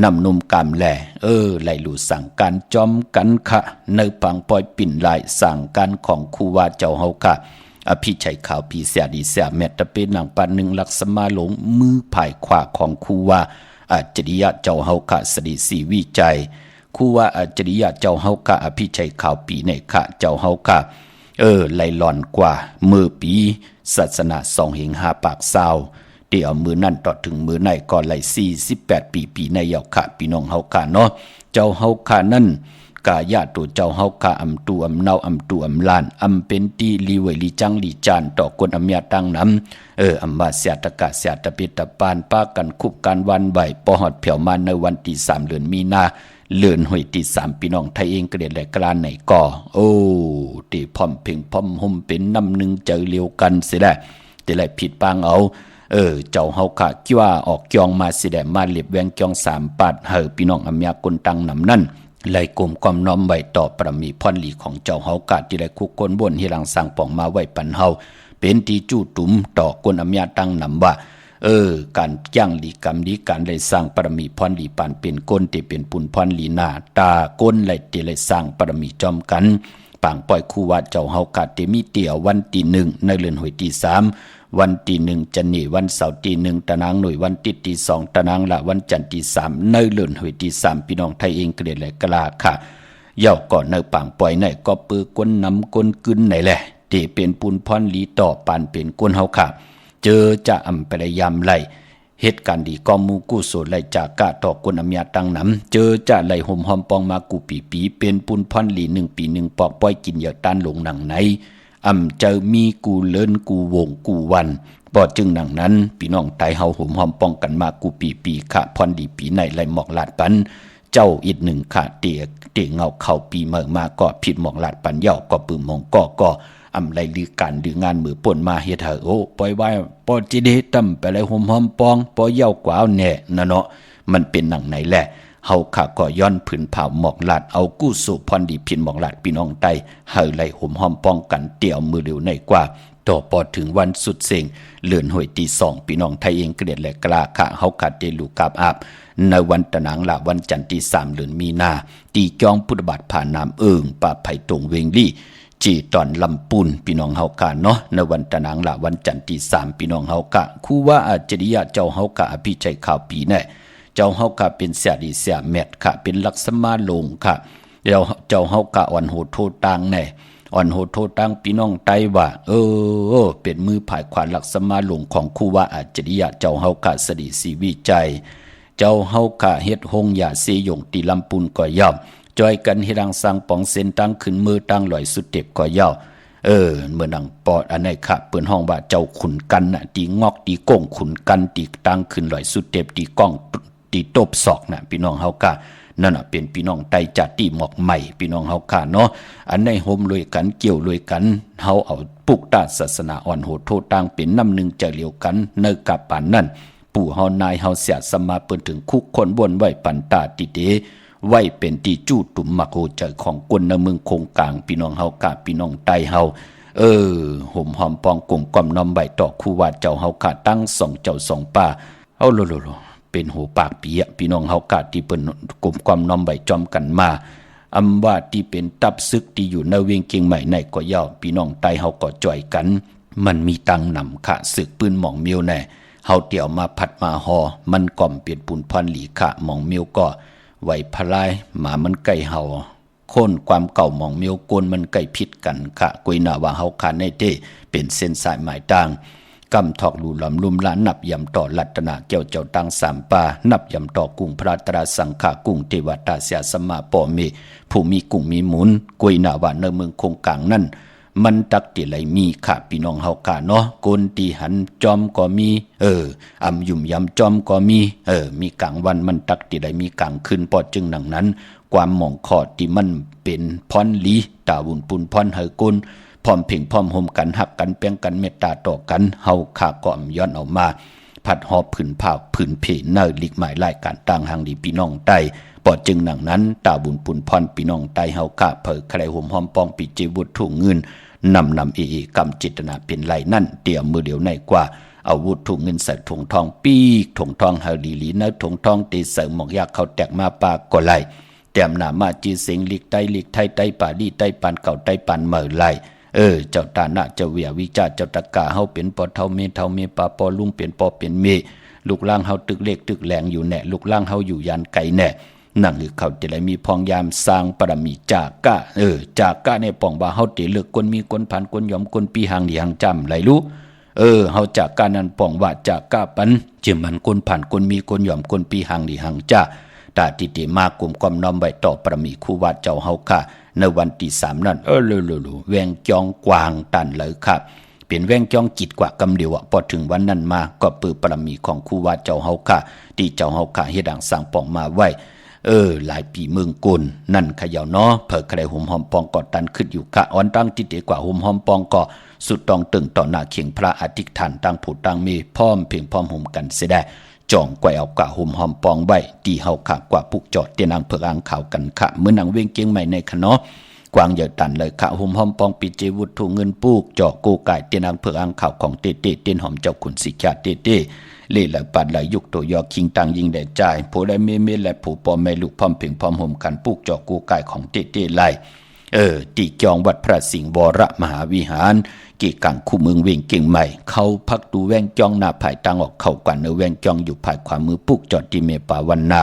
นำนุ่มกามแหล่ไหลหลู่สั่งการจอมกันค่ะในปังปอยปิ่นลายสั่งการของครูวาเจ้าเฮาค่ะอภิชัยขาวปีเสียดีเสียแมตตะเป็นหนังปันหนึ่งลักษมาหลงมือผ่ายขวาของครูวาอัจฉริยะเจ้าเฮาค่ะสดีสีวิจัยครูวาอัจฉริยะเจ้าเฮาค่ะอภิชัยขาวปีในค่ะเจ้าเฮาค่ะไหลหล่อนกว่ามือปีศาสนา2 เหง5 ปากซาวเดี๋ยวมือนั่นต่อถึงมือในก่อนไหล48 ปีในเยาค่ะพี่น้องเฮาค่ะเนาะเจ้าเฮาค่ะนั่นกาญาตัวเจ้าเฮาค่ะอำตูอำเนาอำตูอำลานอำเป็นตีลีเวลีจังลีจานต่อคนอำญาตังน้ำอำมาเสียตะกะเสียตะปิตะปานป้ากันคุบกันวันใบปอหอดเผียวมาในวันที่3 เดือนมีนาเลื่อนหวยที่3พี่น้องไทยเองเกลียดและกลานไหนก่อตีพร้อมเพ่งพร้อมห่มเป็นน้ำหนึ่งเจอเลียวกันเสียได้แต่ไรผิดปางเอาเจ้าเฮาค่ะคิดว่าออกจองมาสิได้มาเรียบแวงจอง3 ปาดพี่น้องอำญาคนตังนำนั่นไหลกลมความน้อมไว้ต่อประมีพรหลีของเจ้าเฮากะที่ได้คุกคนบนที่หลังสั่งปองมาไว้ปันเฮาเป็นที่จู่ตุ่มต่อคนอำญาตังนำว่าการย่างหลีกรรมดีการได้สร้างปรมีพรหลีปานเป็นก้นที่เป็นปุนพรหลีหน้าตาก้นไหลที่ได้สร้างปรมีจอมกันปางปล่อยคู่วัดเจ้าเฮากะที่มีเตี่ยววันที่1ในเดือนหวยที่3วันที่1จันนี่วันเสาร์ที่1ตะนางหน่วยวันที่2ตะนางละวันจันทร์ที่3ในเดือนหวยที่3พี่น้องไทยเองเกลียดและกลาค่ะเย่าก่อนในปางปล่อยในก็ปื้อก้นน้ำก้นกึนไหนแหละที่เป็นปุนพรหลีต่อปานเป็นก้นเฮาค่ะเจอจะอำไปได้ยามไหลเหตุการณ์ดีก็มูกู้โสดไหลจากกะต่อคนอำญาตังน้ำเจอจะไหลห่มหอมปองมากูปีเป็นปุนพรหลี1 ปี 1 ปอกป้อยกินอย่าต้านลงหนังไหนเจอมีกูเลินกูวงกูวันปอจึงหนังนั้นพี่น้องไตเฮาห่มหอมปองกันมากูปีค่ะพรดีปีในไหลหมอกลาดปันเจ้าอีก1ค่ะเตียเงาเข้าปีเมื่อมาก็ผิดหมอกลาดปันเย่าก็ปื้มมองก็ไรลือการดืองานมือป่นมาเฮ็ดให้ปล่อยไว้ปอจิเดตั้มไปเลยหอมปองปอเย้ากว่าแน่นะเนาะมันเป็นหนังไหนแหละเฮาค่ะก็ย้อนผืนเผาหมอกลาดเอากู้สู่พรดีพินหมอกลาดพี่น้องไตเฮาไหลหอมปองกันเตี่ยวมือเร็วในกว่าต่อปอถึงวันสุดเซ็งเลื่อนหวยที่2พี่น้องไทยเองเกลียดและกล้าค่ะเฮาคัดได้ลูกกาบอาบในวันตะนางละวันจันทร์ที่3เดือนมีนาตีจองพุทธบาทผ่านน้ำป่าไผ่ตรงเวงลี่จีตอนลำปูนพี่น้องเฮากะเนาะในวันตะนางละวันจันทร์ที่3พี่น้องเฮากะคู่ว่าอัจฉริยะเจ้าเฮากะอภิชัยข่าวปีแน่เจ้าเฮากะเป็นเสียดีเสียแมทค่ะเป็นลักษมาลงค่ะเจ้าเฮากะอ่อนโหดโทตังแน่อ่อนโหดโทตังพี่น้องไตว่าเป็นมือผายขวานลักษมาลงของคู่ว่าอัจฉริยะเจ้าเฮากะสดีสีวิจัยเจ้าเฮากะเฮ็ดหงยาเสยงตีลำปูนก็ย่อมจอยกันให้ดังสังปองเส้นตั้งขึ้นมือตั้งลอยสุดเต็บก็ยาวเมื่อดังปอดอันไหนค่ะเปิ้นห้องว่าเจ้าขุนกันน่ะตีงอกตีก้งขุนกันตีตั้งขึ้นลอยสุดเต็บตีก้องตีตบศอกน่ะพี่น้องเฮากะนั่นน่ะเป็นพี่น้องไตจัดตีหมอกใหม่พี่น้องเฮากะเนาะอันไหนโฮมรวยกันเกี่ยวรวยกันเฮาเอาปุกตาศาสนาอ่อนโหดโทตั้งเป็นน้ำหนึ่งจะเลียวกันในกับปานนั่นปู่เฮานายเฮาเสียสมาเปิ้นถึงคุกคนบนไว้ปันตาติเด ไว้เป็นที่จู้ตุ่มมักโหใจของคนในเมืองคงกลางพี่น้องเฮากะพี่น้องใต้เฮาห่มหอมปองกลุ่มกล่อมน้อมใบต่อคู่ว่าเจ้าเฮากะตั้งสองเจ้าสองป่าเอาโลเป็นหูปากเปียพี่น้องเฮากะที่เปิ้นกลุ่มกล่อมน้อมใบจอมกันมาอำว่าที่เป็นตับซึกที่อยู่ในเวียงเกียงใหม่ในก็ยาวพี่น้องใต้เฮาก็จ่อยกันมันมีตังนำขะศึกปืนหม่องเมียวแน่เฮาเตี่ยวมาผัดมาหอมันก่อมเปลี่ยนปุนพันหลีขะหม่องเมียวก็ไว้พลายหมามันใกล้เฮาโค่นความเก่าหม่องเมียวโกนมันใกล้ผิดกันขะกุยหน้าว่าเฮาขาในเต้เป็นเส้นสายหมายต่างกำทอกลูลำลุมล้านนับยำต่อลัตนาเกี่ยวเจ้าตังสามป่านับยำต่อกุ้งพระตราสังฆากุ้งเทวตาเสียสมมาปอเมผู้มีกุ้งมีหมุนกุยหน้าว่าในเมืองคงกลางนั่นมันตักติไหลมีค่ะพี่น้องเฮากะเนาะกนตีหันจอมก็มีอำยุ่มยำจอมก็มีมีกลางวันมันตักติไหลมีกลางคืนปอจึงหนังนั้นความหม่องขอดที่มันเป็นพรลีตาบุญปุนพรเฮกุลพร้อมเพ่งพร้อมห่มกันหักกันเปียงกันเมตตาต่อกันเฮาขาก็อำย้อนออกมาผัดหอบผืนผ้าผืนเพเนอหลีกหมายรายการต่างหางดีพี่น้องใต้ปอจึงหนังนั้นตาบุญปุนพรพี่น้องใต้เฮาขาเผยใครห่มหอมปองปีเจวุฒถุงเงินนำเอกรรมจิตนาเป็นไหลนั่นเตี่ยมือเดียวในกว่าอาวุธถุงเงินใส่ถุงทองปีกถุงทองเฮาลีลีนะถุงทองตีเสริมหมอกยาเขาแตกมาปาก็ไหลแต้มหน้ามาจีเสียงลิกไทยไต้ป่าลีไต้ปานเก่าไต้ปานเมื่อไหลเจ้าตานะเจ้าเวียวิจาเจ้าตะกาเฮาเป็นปอเท่าเมปาปอลุงเป็นปอเป็นเมลูกล่างเฮาตึกเล็กตึกแหลงอยู่แน่ลูกล่างเฮาอยู่ยานไกลแน่นั่งหรือเขาจะได้มีพองยามสร้างปรมีจากะในป่องว่าเฮาติเลือกคนมีคนผ่านคนยอมคนปีหางหลีหางจำไหลรู้เฮาจากะนั้นป่องว่าจากะปันจิมันคนผ่านคนมีคนยอมคนปีหางหลีหางจ้าตาติติมากลุ่มกอมน้อมไว้ต่อปรมีคู่ว่าเจ้าเฮาค่ะในวันที่3นั้นแวงจองกวางตันเลยครับเป็นแวงจองจิตกว่ากำเดียวพอถึงวันนั้นมาก็ปือปรมีของคู่ว่าเจ้าเฮาค่ะที่เจ้าเฮาค่ะเฮ็ดดังสร้างป่องมาไว้หลายปีเมืองกุลนั่นขยาวเนาะเผอใครห่มหอมปองกอดตันขึ้นอยู่กะอ่อนตั้งที่เดกว่าห่มหอมปองก็สุดตองตึงต่อหน้าเขียงพระอธิษฐานตั้งผู้ตั้งมีพร้อมเพียงพร้อมห่มกันเสียได้จ่องไกวเอากะห่มหอมปองไว้ตีเฮาขากว่าปุกจอดเตียนางเผือกอ่างข่าวกันขะเมื่อนางเวียงเกียงใหม่ในขะเนาะกวางเหยาตันเลยขะห่มหอมปองปีเจวุฒถุเงินปุกจอกูกายเตียนางเผือกอ่างข่าวของเต้เตียนหอมเจ้าขุนสิกาเต้เล่หลายปัดหลายยุกตัวยอคิงตังยิงแด่ใจผู้ได้เมและผู้ปอมแม่ลูกพร้อมเพียงพร้อมห่มกันปุกจอกูกายของเต้ไลตีจองวัดพระสิงห์วรมหาวิหารกี่กังคู่เมืองเวียงเก่งใหม่เขาพักดูแวงจองหน้าภายตังออกเข้ากันเนแวงจองอยู่ภายขวามือปุกจอดที่เมปาวันนา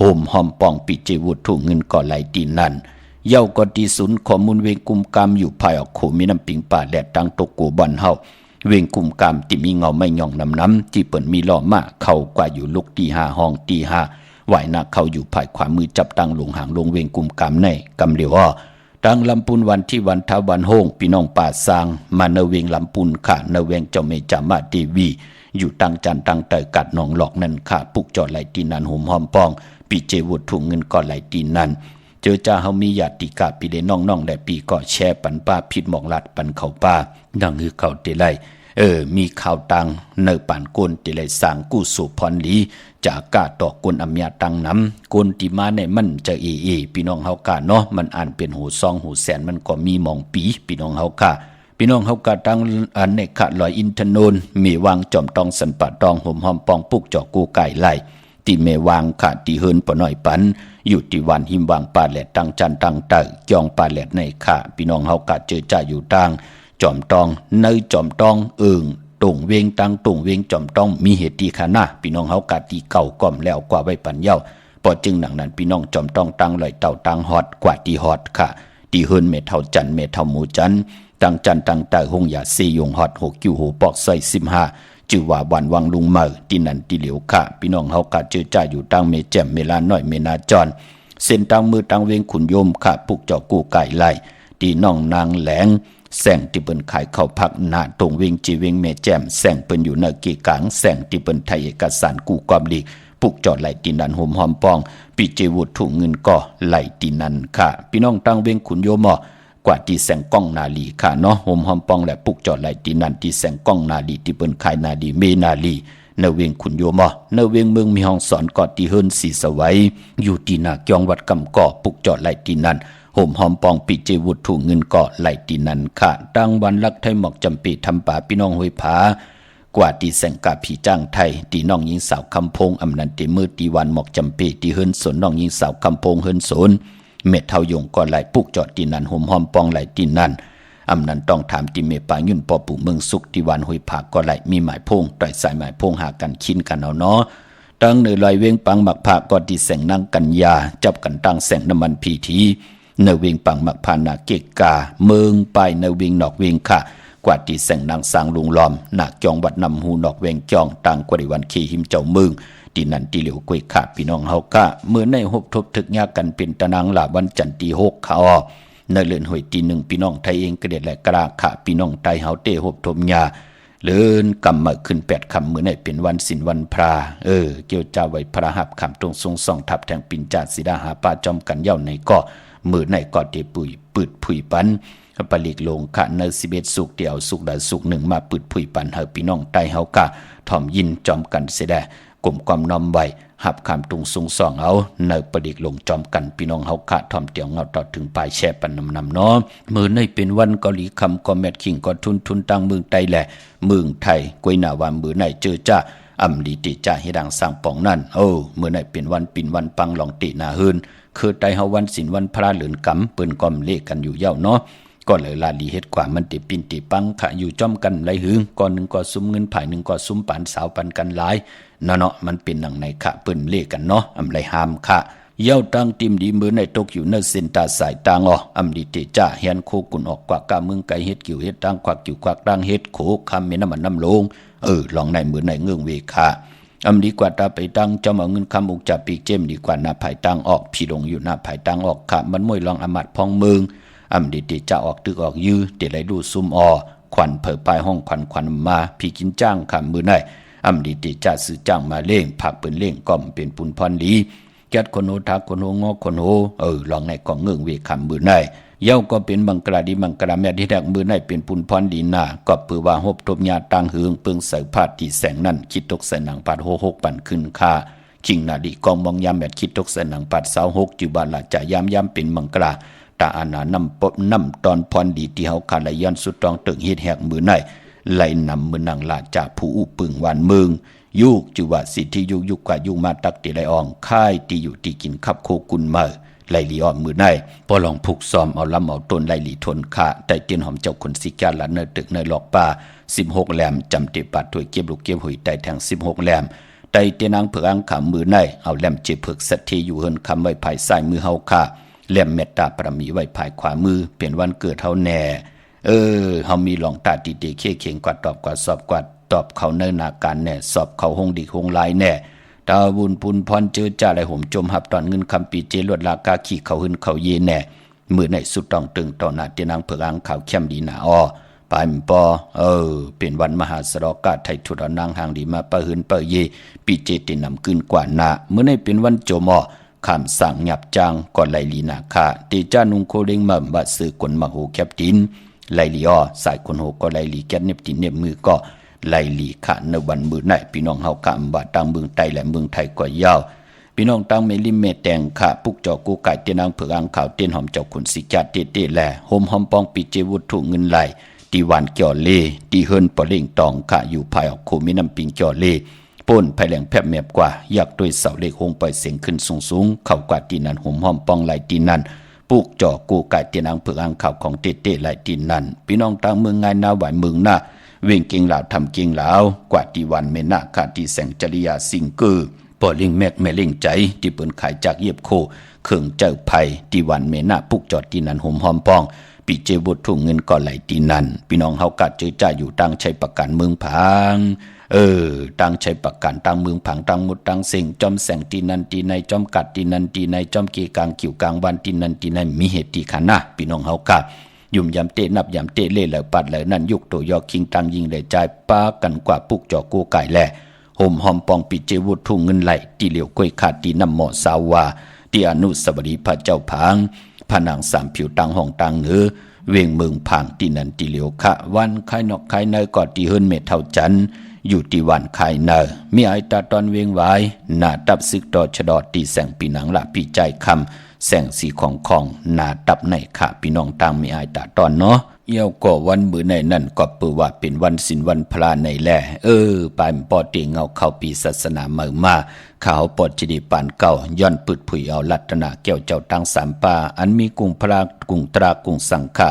ห่มหอมปองปิเจวุฒถุเงินก่อไหลตีนั่นเย้าก็ดีศูนย์ข้อมูลเวียงกุมกามอยู่ภายออกโขมีน้ำปิงป่าแดดตังตกกูบอนเฮาเวียงกุมกามที่มีเงาไม่ย่องน้ำที่เปิ่นมีล้อมาเข้ากว่าอยู่ลุกตี5ห้องตี5ไหวหน้าเข้าอยู่ภายขวามือจับตังลงหางลงเวียงกุมกามในกำเดียวตังลำปุนวันที่วันท้าวันโฮงพี่น้องป่าสร้างมาเนเวียงลำปุนค่ะเนเวียงเจ้าเมจามาเทวีอยู่ตังจันตังเตยกัดหนองหลอกนั่นค่ะปุกจอดไหลตีนันห่มหอมปองปีเจวุฒถุเงินก่อไหลตีนันเจอจ้าเฮามีญาติกาปีเดน้องและปีก็แช่ปันป้าผิดหมอกลัดปันเขาป้าดังคือเขาเตไลมีข่าวตังเนป่านก้นติเลยสร้างกู้สุพรลีจากกาต่อก้นอำยาตังน้ำก้นที่มาในมันจะพี่น้องเฮากาเนาะมันอ่านเป็นหูซองหูแสนมันก็มีมองปีพี่น้องเฮากาพี่น้องเฮากาตังอันเนกะลอยอินทนนมีวางจอมตองสันปะตองห่มหอมปองปุกจอกูไก่ไหลที่เมวางค่ะที่เฮินปะน้อยปันอยู่ที่วันหิมวางป่าแหลดตังจันตังเตยจองป่าแหลดในค่ะพี่น้องเฮากาเจอจ่าอยู่ตังจอมตองในจอมตองตุ่งเวงตังตุ่งเวงจอมตองมีเหตุตีขานะพี่น้องเฮากาตีเก่าก่อมแล้วกว่าไว้ปันเย้าพอจึงหนังนั้นพี่น้องจอมตองตังลอยเต่าตังฮอดกว่าตีฮอดค่ะตีเฮินเมเท่าจันเมเท่าหมูจันตังจันตังเตยหงยาซียงฮอด6กิ้วหูปอกใส่15จือว่าวันวังลุงเมอที่นั่นที่เหลียวค่ะพี่น้องเฮากาเจอจ่าอยู่ตังเมแจ่มเมลาน้อยเมนาจรเส้นตังมือตังเวงขุนโยมค่ะปุกเจ้ากูไก่ไล่ตีน้องนางแหลงแสงที่เปิ้นขายเข้าพักหน้าตรงเวงจีเวงแม่แจ่มแสงเปิ้นอยู่ในกีกลางแสงที่เปิ้นไทยเอกสารกู้ความลีกปุกจอดไหลตีนันห่มหอมปองปีเจวุฒถุเงินก็ไหลตีนันค่ะพี่น้องตั้งเวงขุนโยมกว่าที่แสงก้องนาลีค่ะเนาะห่มหอมปองและปุกจอดไหลตีนันที่แสงก้องนาลีที่เปิ้นขายนาลีเมนาลี เนเวียงขุนโยมเนเวียงเมืองมีห้องสอนกอดตีเฮินสีสวัยอยู่ตีนาเกียงวัดกำก่อปุกจอดไหลตีนันห่มหอมปองปิเจวุฒถูเงินเกาะไหลตีนันค่ะตั้งวันลักไทยหมอกจำปีทำป่าพี่น้องห้วยผากว่าตีแสงกาผีจ้างไทยตีน้องยิงสาวคำพงอำนันตีมือตีวันหมอกจำปีตีเฮินสนน้องยิงสาวคำพงเฮินสนเม็ดเท่ายงก่อไหลปุกจอดตีนันห่มหอมปองไหลตีนันอำนันต้องถามตีเมปายุ่นปอปู่เมืองสุขตีวันห้วยผาก่อไหลมีหมายพงต่อยสายหมายพงหากันคินกันเอาเนาะตั้งเนือลอยเวงปังหมักผากอดตีแสงนางกัญญาจับกันตั้งแสงน้ำมันพีทีเนเวงปังมักพานาเกกาเมืองไปเนเวงนอกเวงค่ะกว่าที่แสงนางสางลุงลอมหนักจองวัดนำหูนอกเวงจองต่างกว่าในวันขี่หิมเจ้าเมืองที่นั่นที่เหลียวกุยขาพี่น้องเฮาค่ะเมื่อในหบทบถึกยากันเป็นตะนางหลาวันจันทร์ที่6เขาในเลือนหวยที่1พี่น้องไทยเองกระเด็ดและกราค่ะพี่น้องไทยเฮาเตหบทบยาเลื่อนกำมาขึ้น8 คำเมื่อในเป็นวันศีลวันพระเกี่ยวเจ้าไว้พระหับคำตรงทรงส่องทับแทงปิ่นจาสิดาหาปาจอมกันเย้าในก็มือในกอดเตปุยปืดผุยปันปลิกลงขะเน11สุกเดียวสุกใดสุกหนึ่งมาปืดผุยปันเฮาพี่น้องใต้เฮากะถ่อมยินจอมกันเสดกลุ่มความน้อมไว้หับคำตุงทรงส่องเอาเนปลิกลงจอมกันพี่น้องเฮากะถ่อมเตียวเงาต่อถึงปลายแช่ปันนำเนาะมือในเป็นวันเกาหลีคำก็แมทคิงก็ทุนตั้งเมืองไต้แหละเมืองไทยกวยหน้าวันมือในเจอจ้าอำลีติจ่าเฮดังสร้างปองนั่นเมื่อในเป็นวันปิ่นวันปังลองตินาเฮินคือไตเฮาวันศีลวันพระเหลือนกำเปิ้นกอมเลกันอยู่เย้าเนาะก็เลยลาลีเฮ็ดกว่ามันติปินติปังขะอยู่จ้อมกันไหลหึงก่อนหนึ่งก็ซุ้มเงินภายหนึ่งก็ซุ้มปานสาวปันกันหลายเนาะมันเป็นหนังในขะเปิ้นเลกันเนาะอำไรหามขะเย้าตั้งติมดีมือในตกอยู่เนเส้นตาสายตางอำลีเตจ่าเฮียนโคกุนออกกว่ากาเมืองไกเฮ็ดกิ่วเฮ็ดตั้งควักกิ่วควักตั้งเฮ็ดโคคำเมน้ำมันน้ำลงลองในมือในเงื่องเวคาอำดีกว่าตาไปตั้งจอมเอาเงินคำอุกจับปีกเจมดีกว่าหน้าภายตั้งออกพี่ลงอยู่หน้าภายตั้งออกขะมันมวยลองอมัดพองเมืองอำดีติจะออกตึกออกยื้อเดไหลดูซุ่มควันเผยปลายห้องควันมาพี่กินจ้างคำมือในอำดีติจะซื้อจ้างมาเล่งผักเปิ่นเล่งก่อมเป็นปุนพรดีแก๊ดคนโหทักคนโหงอคนโหลองในกองเงื่องเวคำมือในเย้าก็เป็นบังกลาดีบังกลาแม่ที่แดกมือในเป็นปุนพรดีนาก็ปือว่าหบทบญาตังหึงเปิงใส่ผ้าที่แสงนั่นคิดตกใส่หนังปัด6ปั่นขึ้นค่าคิงนาดีกองมองยามแม่คิดตกใส่หนังปัด26จุบาลละจะยามเป็นบังกลาตาอาณานำปบนำตอนพรดีที่เฮาคาลยันสุดตองตึงเฮ็ดแหกมือในไหลนำมือนังลาจากผู้อุปึงหวานเมืองยุกจุว่าสิทธิยุกกว่ายุมาตักติไลอองค่ายที่อยู่ที่กินขับโคกุนมาไลลีออมมือในพอลองผูกซ้อมเอาลำเอาต้นไลลีทนขาแต่เตียนหอมเจ้าคนสิกาละเนอตึกในหลอกป่า16แหลมจำเตปัดถวยเก็บลูกเก็บหุยไตแทง16แหลมไตเตียนางเผือกอังขามือในเอาแหลมเจ็บเผือกสัตเทอยู่เฮินคำไว้ภายซ้ายมือเฮาค่ะแหลมเมตตาปรมีไว้ภายขวามือเป็นวันเกิดเฮาแน่เฮามีหลองตาติเตเข่เข่งกว่าตอบกว่าสอบกว่าตอบเขาเนินนาการแน่สอบเขาหงดีหงลายแน่ตาบุญปุนพรเจอจ่าไหลห่มจมหับตอนเงินคำปีเจลวดลากาขี่เขาหึนเขาเยแน่มือในสุดต้องตึงต่อหน้าเตียนางเผือกอังข่าวเข้มดีหนาปายมปอเป็นวันมหาสรกาไทยทุรนางหางดีมาปะหึนปะเยปีเจตินำขึ้นกว่านาเมื่อในเป็นวันโจมคำสั่งหยับจางก่อนไลลีนาคาเตจานุงโคเร่งมั่มบัดสื่อกลมโหแคปตินไลลีสายคนโหก็ไลลีแกนเน็บตินเน็บมือก็ไลลีขะในวันมือไหนพี่น้องเฮากะบาตังเมืองไทยและเมืองไทยก็ยาวพี่น้องตังเมลิเมแตงขะปุกจอกูไก่เตนางเผือกอังข่าวเต้นหอมเจ้าขุนสิจัดเตแลโฮมหอมปองปีเจวุถุเงินไหลตีวันเกี่ยวเลตีเฮินปอเล่งตองขะอยู่ภายออกโคมิน้ำปิงเกี่ยวเลป่นภายแหลงแผบแมบกว่าอยากด้วยเสาเลขหงปล่อยเสียงขึ้นสูงเข้ากว่าตีนันโฮมหอมปองไหลตีนันปุกจอกูไก่เตนางเผือกอังข่าวของเตไหลตีนันพี่น้องตังเมืองไงนาไหวเมืองหน้าเวงเก่งเหล่าทำเก่งเหล่ากว่าที่วันเมนาขาที่แสงจริยาสิงเกอปอลิงแมกแม่เล่งใจที่เปิ้นขายจากเยียบโคเครื่องเจ้าไผ่ที่วันเมนาปุกจอดที่นันห่มหอมปองปีเจบุตรทุ่งเงินก่อไหลที่นันพี่น้องเฮากัดเจอจ่าอยู่ตั้งใช้ประกันเมืองพังตั้งใช้ประกันตั้งเมืองผังตั้งมุดตั้งเสียงจอมแสงที่นันที่ในจอมกัดที่นันที่ในจอมเกกลางกิ่วกลางวันที่นันที่ในมีเหตุที่ขันนะพี่น้องเฮากัดยุ่มยำเตะนับยำเตะเล่เหล่าปัดเหล่านั้นยุกตัวยอคิงตังยิงเลยใจป้ากันกว่าปุกจอกูไก่แหล่ห่มหอมปองปิเจวุฒทุ่งเงินไหลตีเหลียวก้อยขาดตีน้ำหมอสาวาตีอนุสวรีพระเจ้าผางผนังสามผิวตังห้องตังเงือเวียงเมืองผางตีนันตีเหลียวขะวันไข่นอกไข่ในกอดตีเฮินเมทเท่าจัน อยู่ที่วันไข่เนอมีไอตาตอนเวียงไว้หน้าตับซึกดอชดอตีแสงปีหนังละปีใจคำแสงสีของหน้าตับในค่ะพี่น้องต่างมีไอตาตอนเนาะเยี่ยวก็วันมือในนั่นก็เปือว่าเป็นวันศีลวันพระในแลปลายปอตีเงาเข้าปีศาสนาเมืองมาข่าวปอดจิดีปานเก่าย้อนปึดผุยเอาลัตนาเกี่ยวเจ้าตั้งสามป่าอันมีกุงพระกุงตรากุงสังฆา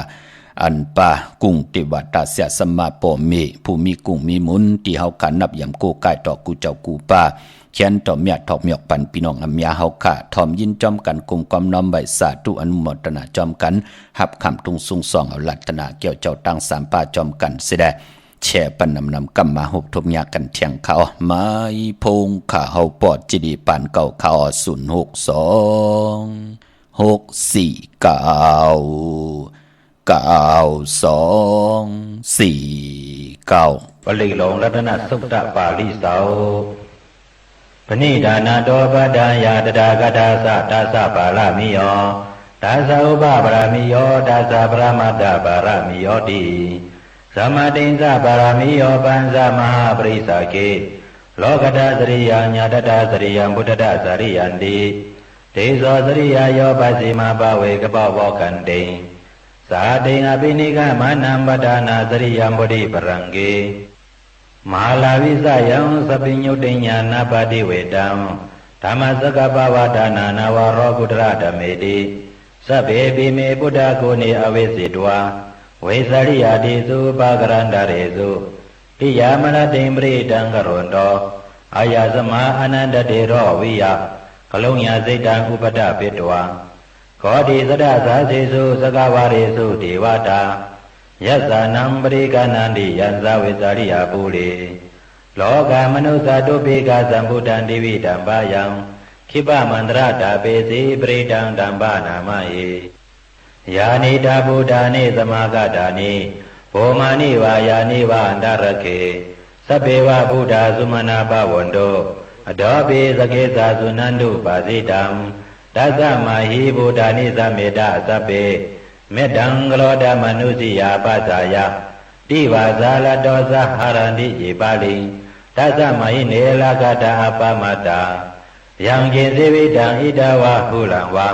อันป่ากุงติวัตาเสียสมาปอมีผู้มีกุงมีมุนที่เฮาขันนับยำกูกายต่อกูเจ้ากูป่าเขียนต่อเมียทอกเมียกปันพี่น้องอำยาเฮาค่ะทอมยินจอมกันกุมความน้อมใบสาธุอนุโมทนาจอมกันหับคำตุงสุงสองเอาลัตนาเกี่ยวเจ้าตั้งสามป่าจอมกันเสดแช่ปันนำกำมาหบทบยากันเทียงเขาไม้พงขาเฮาปอดจิดีปานเก่าเขา64649ปริโลงรัตนสุตตะปาลิเสาปณิดานาโตปะดายาตดากตาสะตาสะปารามิโยตาสะอุปปารามิโยตาสะปรมัตถปารามิโยติสัมมาติงสะปารามิโยปัญสมหาปริสาเกโลกตาสริยาญาตตาสริยังพุทธตาสริยันติเตโสสริยาโยปัสสิมาปเวกปวะกันติสาติงอภินิกะมานัมปดานาสริยังบุริปรังเกมหาลาวิสยังสปิญญุติญาณปฏิเวตังธรรมสกปวดานานาวโรกุตระธเมติสัพเพปิเมพุทธโกนิอเวสิตวาเวสริยาติสุปะกรันดาเรสุปิยามรติมปริตังกรุณโตอายาสมาอนันตเตโรวิยะกลุญญาสิตังอุปตปิตวาขอดีสดาสาสิสุสกวาเรสุเทวตายัสสานังปริกานันติยัสสาเวสริยาภูริโลกามนุสาตุปิกาสัมพุทธันติวิตัมปายังขิปะมันตระตาเปสีปริตังตัมปานามาเยยานิตาบูดานิสมากตานิโภมานิวายานิวาอันตรเคสัพเพวะพุทธาสุมาณาภวันโตอดอปิสเกสาสุนันตุปาสิตังตัสสะมาหิบูดานิสัมเมตตาสัพเพเมตังกโลดามนุสิยาปัสสายะติวาสาลโตสหารันติเยปาลิตัสสะมาหิเนลกตาอปามาตายังเกสิวิตังอิดาวะหุลังวะ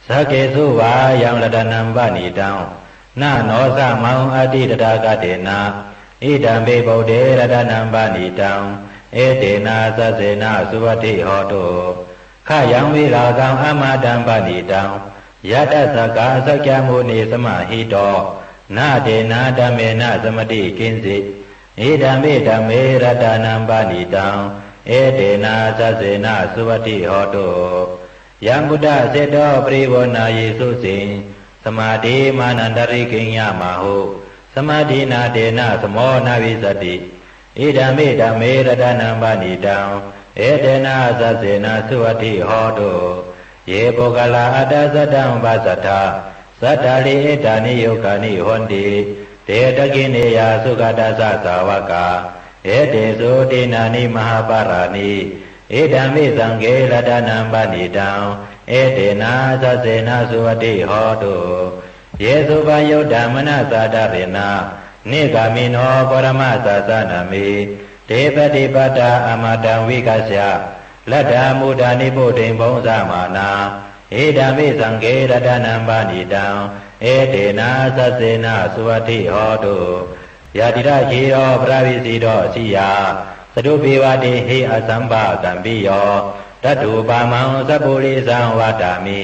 สเกสุวายังระดานัมปานิตังนาโนสะมังอติตตากเตนะอิดัมเปโพเดระดานัมปานิตังเอเตนะสัสเสนะสุวัติโหตุขยังวิรากังอมาตัมปานิตังยะตัสสะกาสัจจมุนิสมาหิโตนาเตนะธัมเมนะสมติกินสิอิดัมเปธัมเมระดานัมปานิตังเอเตนะสัสเสนะสุวัติโหตุยังพุทธเสโตปริวนาเยสุสิงสมาธิมานันตริกิญญามาหุสมาธินาเตนะสโมนาวิสติอิดัมเปธัมเมระดานัมปานิตังเอเตนะสัสเสนะสุวัติโหตุเยโปกลาอัตสัตตังปัสสัทธาสัทธาลิเอตานิโยกานิหนติเตตกิเนยาสุขตัสสะสาวกาเอเตสุตินานิมหาปารานิเอดัมมิสังเกรดานัมปานิตังเอเตนะสัสเสนะสุวัติโหตุเยสุปโยธรรมนาสาดาเรนะนิกามิโนปรมาสสานามิเทปฏิปตาอมาตังวิกัสสะลัทธามุดานิปุถิงบงสมานาเอดัมมิสังเกรดานัมปานิตังเอเตนะสัสเสนะสุวัติโหตุยาติระชีโยพระวิสีโตสิยาสตุปิวาติหิอสัมภากัมปิโยตัตุปามังสัพพุริสังวาตามิ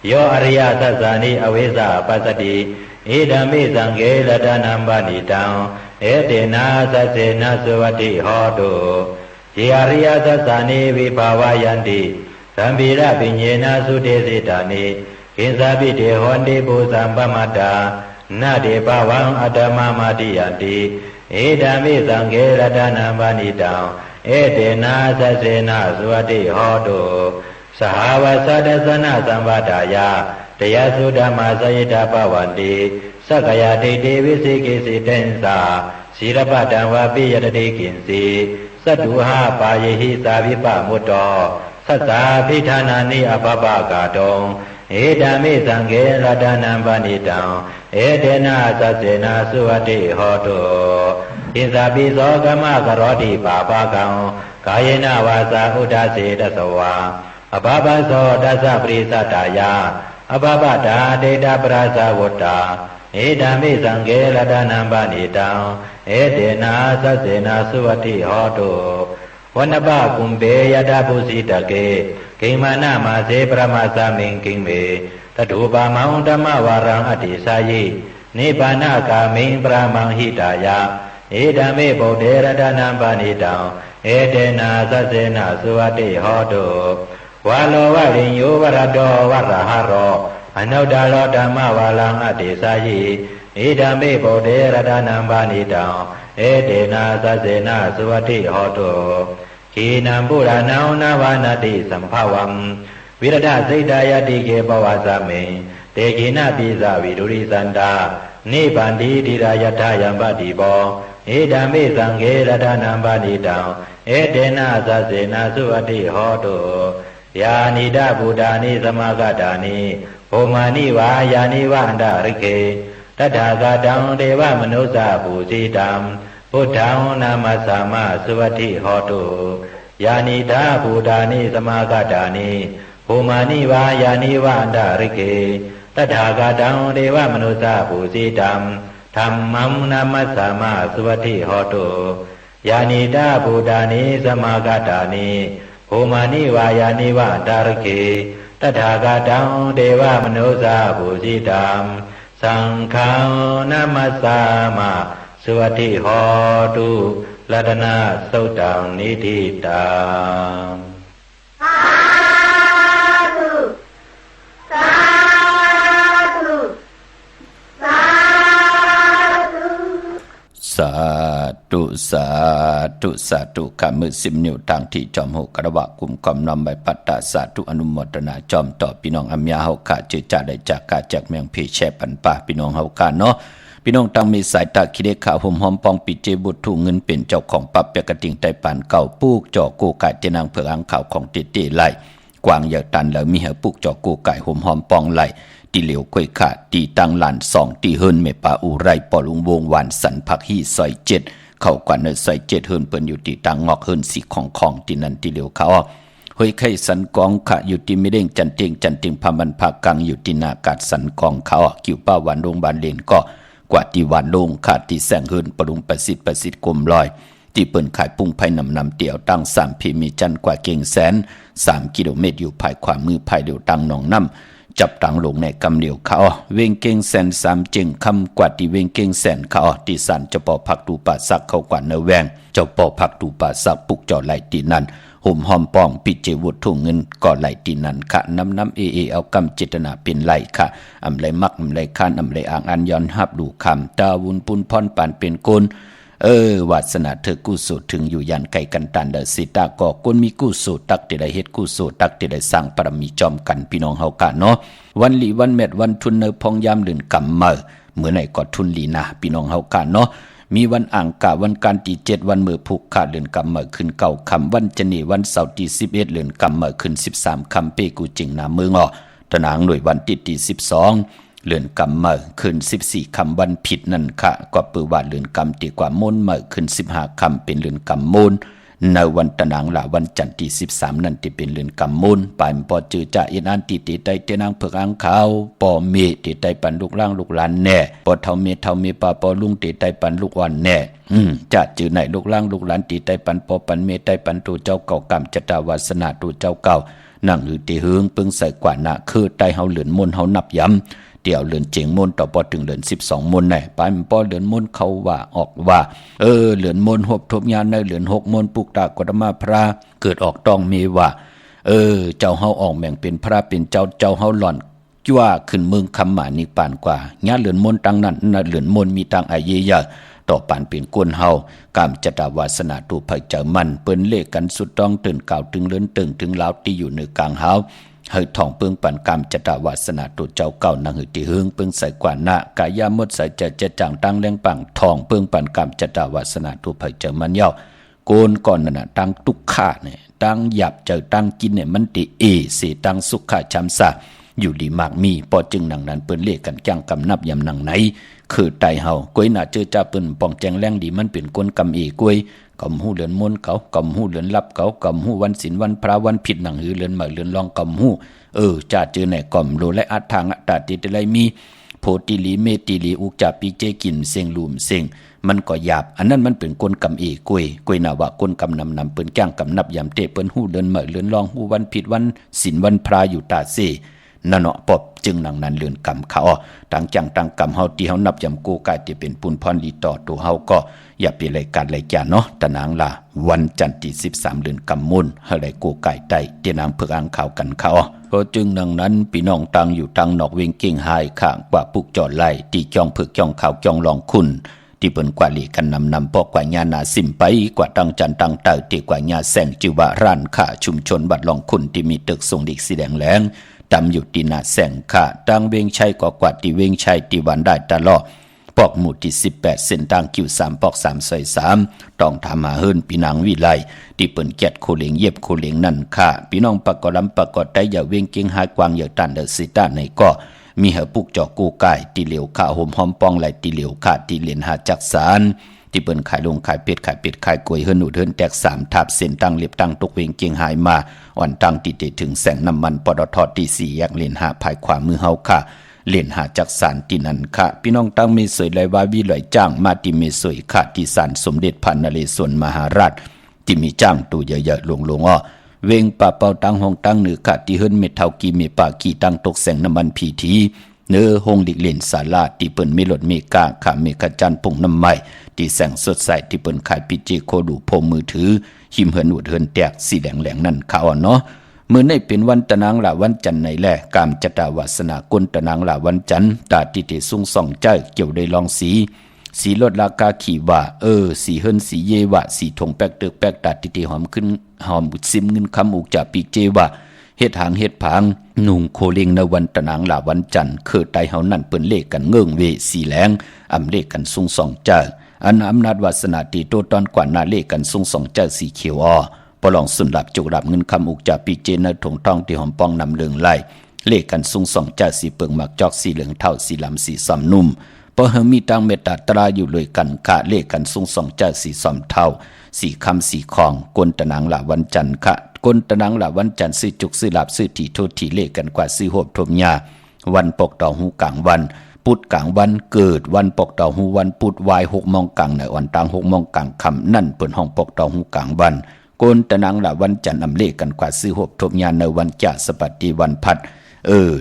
โยอริยสัสสานิอเวสาปัสสติอิดัมมิสังเกรดานัมปานิตังเอเตนะสัสเสนะสุวัติโหตุเยอริยสัสสานิวิภาวายันติสัมภิระปิญเยนะสุเตสิตานิกินสาปิเตหอนติปุสัมปมัตตานาเดปวังอัตมะมาติยันติเอดัมมิสังเกรดานัมปานิตังเอเตนะสัสเสนะสุวัติโหตุสหาวสัตสนะสัมปทายาตยสุဓม္မာสยิตาปวันติสักยาติเตวิสิกิสิเตนสาศีรปตังวาปิยตติกินสีสัตถุหาปายหิสาวิปมุตโตสัสสาภิธานานิอภปกาตงเอดามิสังเกรดานัมปานิตังเอเตนะสัสเสนะสุวัติโหตุ อิสาปิโสกมะกโรติปาปะกังกายเนวาสาอุดาเสตสวาอภาปโสตัสสะปริสัตตายาอภาปตาเดตปราสาวตตาเอตมิสังเกลดานัมปานิตังเอเตนะสัสเสนะสุวัติโหตุวันปะกุมเบยตาปุสิตเกกิมานะมาเสปรมาสามิงกิเมตถุปามังธรรมวารังอติสายินิพพานกามิงปรามังหิตายะเอตมิโพเดรดานัมปานิตังเอเตนะสัสเสนะสุวัติโหตุวาโลวะริญโยวรโตวรหะโรอนุตตรธรรมวาลังอติสายิอิดามิโพเดรดานัมปานิตังเอเตนะสัสเสนะสุวัติโหตุขีนัมปุรานังนาวานาติสัมภวังวิรดาสิตายติเกปวาสามิเตกินะปิสาวิดุริสันตานิบันติติรายทายัมปติโปเอดามิสังเกรดานัมปานิตังเอเตนะสัสเสนะสุวัติโหตุยานิดาบูดานิสมากตานิโภมานิวายานิวันดาริเกตถาคตังเทวมนุสสะปูสิตังพุทธังนามัสสามาสุวัติโหตุยานิดาบูดานิสมากตานิโภมานิวายานิวันดาริเกตถาคตังเทวมนุสสะปูสิตังธัมมังนามัสสามาสุวัติโหตุยานิดาบูดานิสมากตานิโภมานิวายานิวันดาริเกตถาคตังเทวมนุสสะปูสิตังสังฆังนามัสสามาสุวัติโหตุรัตนะสุตังนิธิตังสาธุสาธุสาธุ สาธุสาธุสาธุกำมือ10 นิ้วทางที่จอมหกกระบะกุมกอมนำใบปัตตาสาธุอนุโมทนาจอมต่อพี่น้องอัมยาเฮาขาเจอจ่าได้จากกาจากเมืองเพแชปันป่าพี่น้องเฮาขาเนาะพี่น้องตั้งมีสายตาคิดเดข่าวห่มหอมปองปิเจบุตรถูกเงินเป็นเจ้าของปับเปียกระติ่งไตปานเก่าปูกจ่อกูไก่เจนางเผือกอังข่าวของเตเต้ไหลกวางเหยาตันแล้วมีเหปุกจ่อกูไก่ห่มหอมปองไหลตีเหลียวกล้วยขาดตีตังหลาน2ตีเฮินเมปาอูไรปอลุงวงหวานสันผักฮีซอย7เข้ากว่าเนซอย7เฮินเปิ้นอยู่ตีตังงอกเฮินสีของตีนันตีเหลียวเขาเฮ้ยไข่สันกองขะอยู่ที่ไม่เด้งจันเตียงพามันพากังอยู่ที่นากาดสันกองเขากิ่วป้าหวานโรงบานเลนก็กว่าที่หวานลงขาดที่แสงเฮินปรุงประสิทธิ์กลมลอยที่เปิ้นขายปุ้งไผ่นำเตี่ยวตั้ง3พีมีจันกว่าเก่งแสน3กิโลเมตรอยู่ภายขวามือภายเดียวตั้งหนองน้ำจับตังลงในกำเหลียวเขาเวงเก่งแสน3จึงคำกว่าที่เวงเก่งแสนเขาที่สันเจ้าปอผักดูป่าสักเขากว่าเนแวงเจ้าปอผักดูป่าสักปุกจ่อไหลตีนั้นห่มหอมปองปิเจวุฒทุ่งเงินก่อไหลตีนันค่ะน้ำเอเอากำเจตนาเป็นไหลค่ะอำไรมักอำไรคานอำไรอ่างอันย้อนหับดูคำตาวุนปุนพรปานเป็นกุลวาสนาเธอกู้สูตรถึงอยู่ยันไก่กันตันเดสิตาก่อกุนมีกู้สูตรตักที่ได้เฮ็ดกู้สูตรตักที่ได้สร้างปรมีจอมกันพี่น้องเฮากะเนาะวันหลีวันเม็ดวันทุนเนพองยามเดือนกำเมื่อไหนก็ทุนหลีนะพี่น้องเฮากะเนาะมีวันอ่างกะวันการที่7วันมือผูกขาดเดือนกำเมื่อขึ้น9คำวันจันนีวันเสาร์ที่11เดือนกำเมื่อขึ้น13คำเปกูจริงนาเมืองตนางหน่วยวันที่12เดือนกำเมื่อขึ้น14คำวันผิดนั่นค่ะก็ปือว่าเดือนกำตีกว่ามูลเมื่อขึ้น15คำเป็นเดือนกำมูลในวันตนางละวันจันทร์ที่13นั่นที่เป็นเดือนกำมูลปายปอจือจ่าอินอันติติไตเตนางเผือกอังขาวปอเมติไตปันลูกล่างลูกหลานแน่ปอเท่าเมปาปอลุงติไตปันลูกอ่อนแน่จะจือไหนลูกล่างลูกหลานติไตปันปอปันเมไตปันตูเจ้าเก่ากรรมจตาวาสนาตูเจ้าเก่านั่งหรือตีเฮืองปึงใส่กว่าหน้าคือไตเฮาเหลือนมนเฮานับย้ำเดี่ยวเลือนเจียงมนต่อปอถึงเลือน12มนไหนปายปอเลือนมนเขาว่าออกว่าเลือนมนหบทบยานในเลือน6มนปุกตากฎมาพระเกิดออกต้องมีว่าเจ้าเฮาออกแม่งเป็นพระเป็นเจ้าเฮาหล่อนจ้วขึ้นเมืองคำหมานิปานกว่าญาเลือนมนตังนั้นเลือนมนมีตังอาเยยะต่อปานเป็นกวนเฮากามจตาวาสนาตูไผเจอมันเปิ้นเลขกันสุดต้องตื่นเก่าถึงเลือนตึงถึงลาวที่อยู่ในกลางเฮาเฮยท่องเปิงปันกรรมจตาวาสนาตุเจ้าเก่านางหือที่เฮืองเปิงใส่กว่าหน้ากายามดใส่จะจังตั้งแรงปังท่องเปิงปันกรรมจตาวาสนาตุไผเจอมันเย้าโกนก่อนนั่นน่ะตั้งตุกขะเนี่ยตั้งหยับเจอตั้งกินเนี่ยมันติเอสิตั้งสุขะจำซะ อยู่ดีมากมีปอจึงหนังนั้นเปิ้นเรียกกันจ้างกำนับยำหนังไหนคือไตเฮากวยน่าเจอจ่าเปิ้นป้องแจงแรงดีมันเป็นกลกำกวยกำหูเหลือนมนเขากำหูเหลือนลับเขากำหูวันศีลวันพระวันผิดหนังหือเหลือนหมายเหลือนลองกำหูจ่าเจอไหนกำโลและอัดทางอัตตาติไลมีโพติลีเมติลีอุกจาปีเจกินเสียงลุมเสียงมันก็หยาบอันนั้นมันเป็นกลกำกวยน่าว่ากลกำนำเปิ้นจ้างกำนับยำเตเปิ้นหูเดินหมายเหลือนลองหูวันผิดวันศีลวันพระอยู่ตาเซนั่นเนาะปอบจึงหนังนั้นเลือนกำเขาต่างจังต่างกำเฮาที่เฮานับยำกูกายที่เป็นปุนพรดีต่อตัวเฮาก็อย่าไปรายการรายการเนาะตะนางล่ะวันจันทร์ที่13เดือนกำมุนเฮาได้กูกายใต้เตนางเพิกอ่างข่าวกันเขาก็จึงหนังนั้นพี่น้องต่างอยู่ต่างนอกเวงเก่งหายข้างกว่าปุกจอดไล่ที่จ้องเพิกจ้องข่าวจ้องลองคุณที่เปิ้นกว่าลีกันนำปอกกว่าญาณาสิมไปกว่าตั้งจันตั้งเตอที่กว่าญาแสงจิวาร้านค่าชุมชนบัดลองคุณที่มีตึกทรงดิกสีแดงแหลงตำอยู่ที่นาแสงค่ะตั้งเวงชัยกว่าที่เวงชัยที่วันได้ตลอดปอกหมู่ที่18เส้นทางคิว3ปอก3ซอย3ต้องทำมาเฮิรนพี่นางวิไลที่เปิ้นแกดโคเหลงเย็บโคเหลงนั่นค่ะพี่น้องปะกอลำปะกอดได้อย่าเวงเก่งหายกวางอย่าตันเดอสิตาในก็มีเหปุกจอกกูกายที่เหลียวข้าห่มหอมปองไหลที่เหลียวข้าที่เลียนหาจักสารที่เปิ้นขายลงขายเป็ดขายกล้วยเฮิรนอุดเฮิรนแตก3ทับเส้นตั้งเล็บตั้งตกเวงเก่งหายมาอ่อนตั้งติดถึงแสงน้ำมันปตทที่4แยกเลนหาภายขวามือเฮาค่ะเล่นหาจักสารที่นั่นค่ะพี่น้องตั้งมีสวยไหลวาวิไหลจ้างมาที่มีสวยค่ะที่ศาลสมเด็จพระนเรศวรมหาราชที่มีจ้างตัวเยอะๆลงเวงป่าเป่าตั้งห้องตั้งเหนือค่ะที่เฮิรนเม็ดเท่ากีเมปากีตั้งตกแสงน้ำมันพีทีเนื้อห้องดิกเล่นศาลาที่เปิ้นมีรถเมกาค่ะเมกะจันปุ่งน้ำไม้ที่แสงสดใสที่เปิ้นขายปิเจโคดูโพมือถือหิมเฮิรนอุดเฮิรนแตกสีแดงๆนั่นค่ะเนาะเมื่อในเป็นวันตะนางละวันจันทร์ในแลกามจตาวาสนากลตะนางละวันจันทร์ตาติเตสุงส่องใจเกี่ยวได้ลองสีลดราคาขี่ว่าสีเฮิรนสีเยวะสีทงแป๊กเตึกแป๊กตาติเตหอมขึ้นหอมซิมเงินคำอุกจากปีเจวะเฮ็ดหางเฮ็ดผางนุ่งโคเลงในวันตะนางละวันจันทร์คือไตเฮานั่นเปิ้นเลขกันเงื่องเวสีแหลงอำเลขกันสุงส่องใจอันอำนาจวาสนาติโตตอนกว่านาเลขกันสุงส่องใจสีเขียวปลองสุนหลับจุกดับเงินคำอุกจากปีเจนถงท่องที่หอมปองนำเลืองไล่เลขกันสุงส่องจ่าสีเปิงหมักจอกสีเหลืองเท่าสีลำสีซ้ำนุ่มพอเฮมีตังเมตตาตราอยู่เลยกันค่ะเลขกันสุงส่องจ่าสีซ้ำเท่าสีคำสีคองกลตะนางละวันจันทร์ค่ะกลตะนางละวันจันทร์ซื้อจุกซื้อหลับซื้อถีโทษถีเลขกันกว่าซื้อโหบทมยาวันปกต่อหูกลางวันปุดกลางวันเกิดวันปกต่อหูวันปุดวาย6 โมงกลางในวันตัง6 โมงกลางคำนั่นเปิดห้องปกต่อหูกลางวันโกนตะนางละวันจันทร์อำเลขกันกว่าซื้อหบทบญาณในวันจะสปัตติวันพัด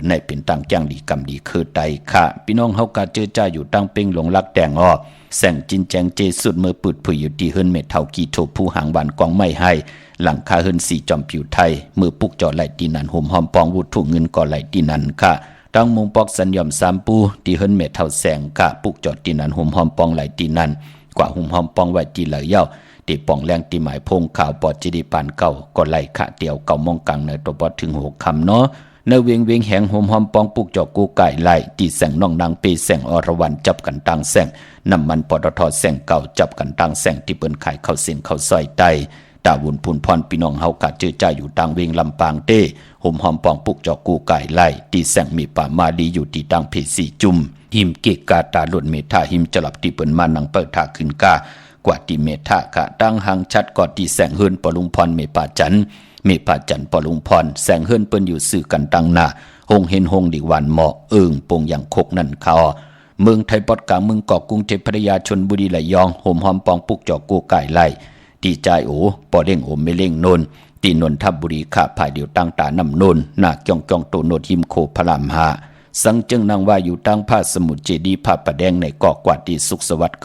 ในเป็นตังจ้างดีกรรมดีคือไตค่ะพี่น้องเฮากะเจอจ้าอยู่ตั้งเป่งหลงรักแดงแสงจินแจงเจสุดเมื่อปืดผุยอยู่ที่เฮิรนเม็ดเท่ากีโถผู้หางบานกองไม่ให้หลังคาเฮิรนสีจอมผิวไทยมือปุกจอไหลตีนันห่มหอมปองวุดถูกเงินก่อไหลตีนันค่ะตั้งมุงปอกสัญญอม3ปูที่เฮิรนเม็ดเท่าแสงค่ะปุกจอดตีนันห่มหอมปองไหลตีนันกว่าห่มหอมปองไว้ตีเหลยเย้าตีป่องแรงตีหมายพงข่าวปอดจีดีปานเก่าก็ไหลขะเตียวเก่ามองกังในตัวปอดถึง6 คำเนาะในเวียงแหงหอมปองปุกจอกกูไก่ไหลตีแสงน้องนางเปแสงอรวันจับกันตังแสงน้ำมันปตทแสงเก่าจับกันตังแสงที่เปิ้นขายเข้าเส้นเข้าซอยไตตาวุนพูนพรพี่น้องเฮากะเจอจ่าอยู่ตังเวียงลำปางเต้หอมปองปุกจอกกูไก่ไหลตีแสงมีป่ามาลีอยู่ที่ตังเพสีจุ่มหิมเกกาตาหล่นเมธาหิมจลับที่เปิ้นมานังเปิดทาขึ้นกากว่าที่เมธากะตั้งหังชัดกอดที่แสงเฮิรนปลุงพรเมป่าจันปลุงพรแสงเฮิรนเปิ้นอยู่สื่อกันตั้งหน้าหงเห็นหงดิวันเหมาะปงอย่างคกนั่นเขาเมืองไทยปอดกลางเมืองเกาะกรุงเทพพัทยาชลบุรีไหลยองหอมปองปุกจอกกูไก่ไล่ตีใจปอเด้งไม่เล่งโนนตีนนทบุรีข้าภายเดียวตั้งตานำโนนหน้าจ้องโตโนทิมโคพระรามหาสังจึงนางว่าอยู่ตั้งผ้าสมุทรเจดีผ้าประแดงในเกาะกวาดที่สุขสวัสดิ์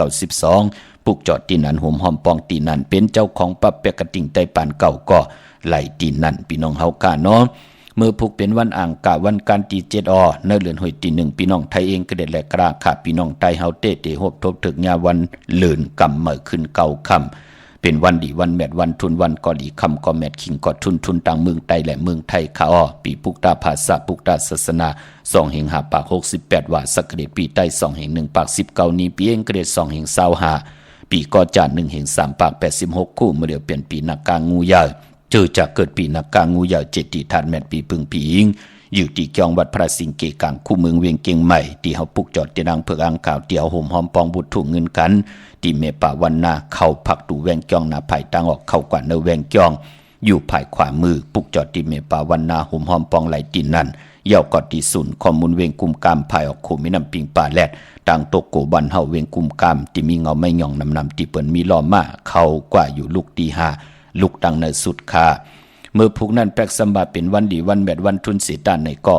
92ปุกจอดตีนันหอมปองตีนันเป็นเจ้าของปั๊บเปกติงไตปานเก่าก็ไหลตีนันพี่น้องเฮากะเนาะเมื่อพุกเป็นวันอ่างกะวันการตี7ในเดือนหอยตี1พี่น้องไทยเองก็ได้แลกราค่ะพี่น้องไทยเฮาเตะหบทบถึกญาวันเลื่นกำเมื่อขึ้นเก่าค่ำเป็นวันดีวันแมดวันทุนวันกอดีคำก็แมดขิงก็ทุนต่างเมืองไทยและเมืองไทยค่ะปีปุกตาภาษาปุกตาศาสนา2แห่ง5ปาก68ว่าสักเดปีใต้2แห่ง1ปาก19นี้ปีเองก็ได้2แห่ง25ปีก็จาน1แห่ง3ปาก86คู่เมื่อเดียวเปลี่ยนปีนักกางูยาวเจอจากเกิดปีนักกางูยาว7ติธาตุแมดปีพึงปีอิง อยู่ที่เกียงวัดพระสิงห์เกกลางคู่เมืองเวียงเกียงใหม่ที่เฮาปลุกจอดเตียงเพื่ออ่างข่าวเตียวห่มหอมปองบุตรถูกเงินกันที่เมป่าวันนาเข้าพักดูแวงเกียงหน้าภายตั้งออกเข้ากว่าเนแวงเกียงอยู่ภายขวามือปลุกจอดที่เมป่าวันนาห่มหอมปองไหลตีนนั่นเย่ากอดที่ศูนย์ข้อมูลเวียงกุมกามภายออกโคมิน้ำปิงป่าแลดต่างตกโกบันเฮาเวียงกุมกามที่มีเงาไม่หย่องนำที่เปิ้นมีล้อมาเข้ากว่าอยู่ลูกที่5ลูกดังในสุดคาเมื่อผูกนั้นแปลกสมบัติเป็นวันดีวันแบดวันทุนเสียตานในก่อ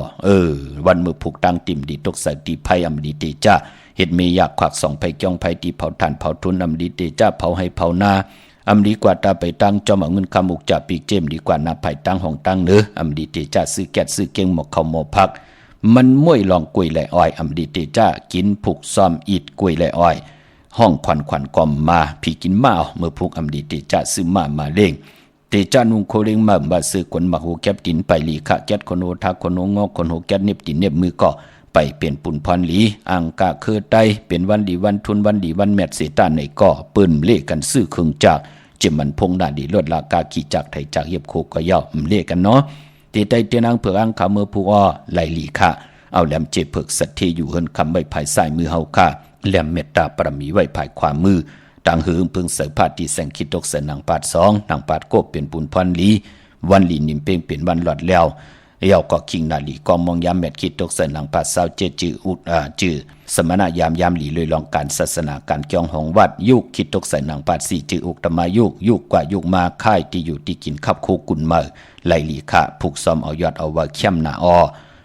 วันเมื่อผูกตั้งติ่มดีตกใส่ตีไพ่อำดีเตจ้าเฮ็ดเมยากขวัก2ไผ่จ้องไผ่ตีเผาทานเผาทุนอำดีเตจ้าเผาให้เผานาอำดีกว่าตาไปตั้งจอมเอาเงินคำอุกจ่าปีกเจมดีกว่านาไผ่ตั้งห้องตั้งเนื้ออำดีเตจ้าซื้อแก๊สซื้อเก่งหมกเข้าหมอพักมันม่วยลองกล้วยไหลอ้อยอำดีเตจ้ากินผูกซ้อมอีดกล้วยไหลอ้อยห้องขวัญกอมมาพี่กินมาเมื่อผูกอำดีเตจ้าซื้อมาเล่งเตจานุงโคเล็งมาบ่ซื้อคนมักโหแก็บตินไปลีขะแก๊ดคนโหทักคนโหงอกคนโหแก๊ดเน็บตินเน็บมือก็ไปเปลี่ยนปุ่นพรหลีอังกะคือไตเป็นวันดีวันทุนวันดีวันแมดเสตานในก็ปืนเล่กันซื้อเครื่องจักรจิมันพงดาดีลดลากาขี่จักรไทยจักรเย็บโคก็ย่อเล่กันเนาะเตไตเตนางเผือกอังขาเมื่อผู้อ้อไหลลีค่ะเอาแหลมเจ็บเผือกสัตเทอยู่เฮินคำไว้ภายซ้ายมือเฮาค่ะแหลมเมตตาปรมีไว้ภายขวามือต่างหือพึงเสยพาดที่แสงคิดตกเสนางปาด2นางปาดโกบเป็นปุนพันลีวันลีนิมเป้งเป็นวันหลอดแล้วเยาก็คิงนาลีกองมองยามแมดคิดตกเสนางปาด27จือสมณะยามหลีเลยลองการศาสนาการเกี่ยงของวัดยุคคิดตกเสนางปาด4จืออุกตมายุคกว่ายุคมาค่ายที่อยู่ที่กินขับโคกุนมาไหลลีคะผูกซ้อมเอายอดเอาว่าเข้มหน้าอ้อ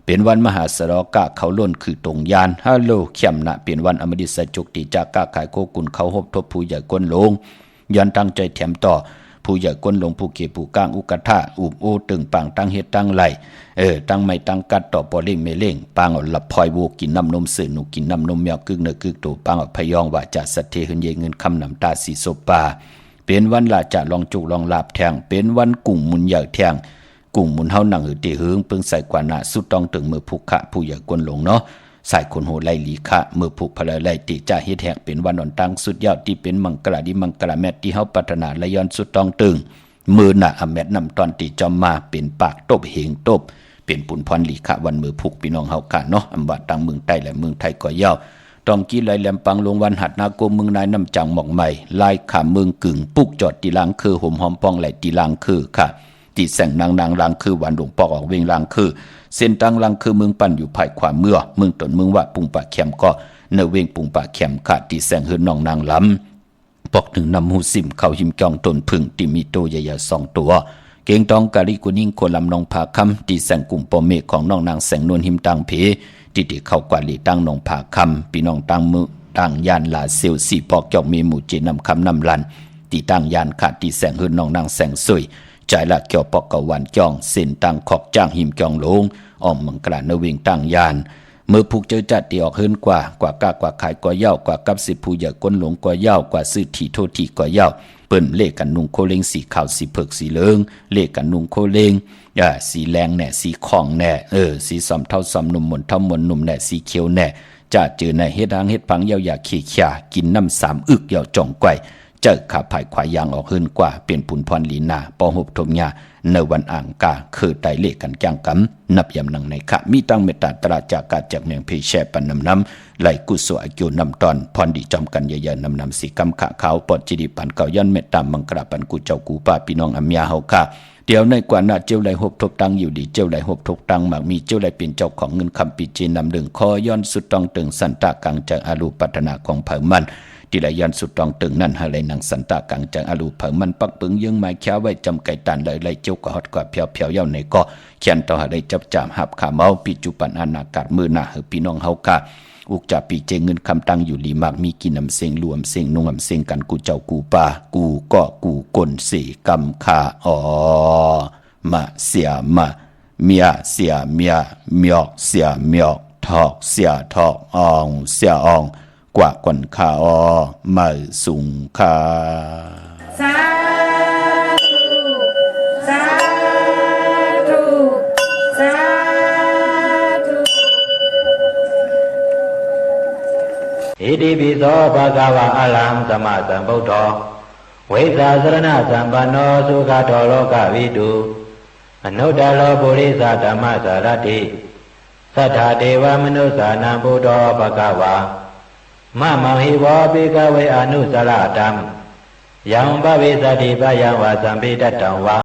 เป็นวันมหาสรกะเขาล้นคือตรงยานฮัลโหลเข้มหน้าเป็นวันอมฤตสจุกติจากกะขายโคกุนเขาหบทบผู้ใหญ่ก้นลงยันตั้งใจแถมต่อผู้ใหญ่ก้นลงผู้เก็บผู้ก้างอุกทะอุบโอตึงปังตั้งเฮ็ดตั้งไหลตั้งไม่ตั้งกัดต่อปอเล่งเมเล่งปังเอาหลับพลอยโวกินน้ำนมสื่อหนูกินน้ำนมแมวกึกเนกึกตัวปังเอาพยองว่าจะสัตเทหึนเยเงินคำนำตาสีโซปาเป็นวันลาจะลองจุกลองลาบแทงเป็นวันกุ่งมุนใหญ่แทงกุ่งมุนเฮาหนังหือตีหึงเพิ่งใส่กว่าหน้าสุดต้องถึงมือผูกขะผู้ใหญ่ก้นลงเนาะใส่คนโหไล่ลีคะมือผูกพลายไล่ติจ่าเฮ็ดแหกเป็นวันอ่อนตั้งสุดยอดที่เป็นมังกรดิมังกรแมตที่เฮาปรารถนาและย้อนสุดต้องตึงมือหน้าอแมตนำตอนติจอมมาเป็นปากตบเหงตบเป็นปุนพรลีคะวันมือผูกพี่น้องเฮาค่ะเนาะอำว่าตั้งเมืองใต้และเมืองไทยก็ยาวต้องกี้ไหลแหลมปังลงวันหัดนาโกเมืองนายน้ำจังหม่องใหม่ลายขาเมืองกึ่งปุกจอดตีลางคือห่มหอมปองไหลตีลางคือค่ะตีแสงนางลางคือวันหลวงปอกออกเวงลางคือเส้นตังลางคือเมืองปั่นอยู่ภายขวาเมืองตนเมืองว่าปุงปากแคมก็เนเวงปุงปากแคมค่ะตีแสงเฮือนน้องนางลำปอกถึงนำหูซิมเข้าหิมจองตนพึ่งที่มีโตใหญ่ๆ2ตัวเก่งตองกะลิกุนิ่งโคลำนองผาคำตีแสงกลุ่มปอเมฆของน้องนางแสงนวลหิมตังเพที่เข้ากว่าลีตั้งนองผาคำพี่น้องตั้งมือตั้งยานลาเซลสีปอกจอกเมหมู่เจนำคำนำลันตีตั้งยานขาดตีแสงเฮือนน้องนางแสงสวยใจละเกี่ยวปอกกะวันจ้องเส้นตั้งขอกจ้างหิมจองลงอ้อมมังกราเนวิงตั้งยานเมื่อผูกเจอจัดตีออกเฮินกว่ากากกว่าขายกว่าเย้ากว่ากับ10ผู้ใหญ่ก้นหลงกว่าเย้ากว่าซื้อที่โทที่กว่าเย้าเปิ้นเลขกันนุงโคเลงสีขาวสีเผือกสีเหลืองเลขกันนุงโคเลงสีแรงแน่สีของแน่สีซ้อมเท่าซ้อมนุ่มหมนเท่ามนนุ่มแน่สีเขียวแน่จะเจอในเฮ็ดหางเฮ็ดพังยาวอย่าขี้ขยากินน้ำ3อึกยาวจ่องไกวเจอขาภายขวายางออกเฮินกว่าเป็นปุนพรลีนาปอหบทมยาในวันอ่างกาคือไตเลขกันจ้างกำนับยำนังในขะมีตั้งเมตตาตราจากกาจากเนียงเพแช่ปันน้ำไหลกุศลอกิวนำตอนพรดีจอมกันเยอะๆนำสีกำขะขาวปอดจิริปันเก่าย้อนเมตตามังกราปันกูเจ้ากูป้าพี่น้องอัมยาเฮาค่ะเดี๋ยวในกว่านาเจ้าไหลหบทบตังอยู่ดีเจ้าไหลหบทบตังหมากมีเจ้าไหลเป็นเจ้าของเงินคำปิจีนำดึงคอย้อนสุดต้องตึงสันตากังจากอารูปัฒนาของเผ่ามันที่ไหลยันสุดตองตึงนั่นหาไหลนังสันตากังจังอาลูเผามันปักปึงยังไม้แค่ไว้จำไก่ตันไหลเจ้าก็ฮอดกว่าเพียวเย้าในก็เขียนต่อหาได้จับจามหับขาเมาปิจุปันอากาศมือหน้าเฮพี่น้องเฮากะอุกจะปีเจเงินคำตั้งอยู่ลีมากมีกินน้ำเสียงรวมเสียงนุ่งน้ำเสียงกันกูเจ้ากูป่ากูก็กูกลสีกำขามาเสียมาเมียเสียเมียเมียเสียเมียทอกเสียทอกอองเสียอองกว่าก่อนข้ามาสุงข้าสาธุสาธุสาธุอิติปิโสภะคะวะอะระหังสัมมาสัมพุทโธเวสาสรณะสัมปันโนสุขโตโลกวิทู อนุตตรปุริสธรรมสารถิสัทธาเทวมนุสานังพุทโธภความะมังหิวะภิกขเวอนุสรตัมยังภวิสติปยังวาสัมปิตตังวะ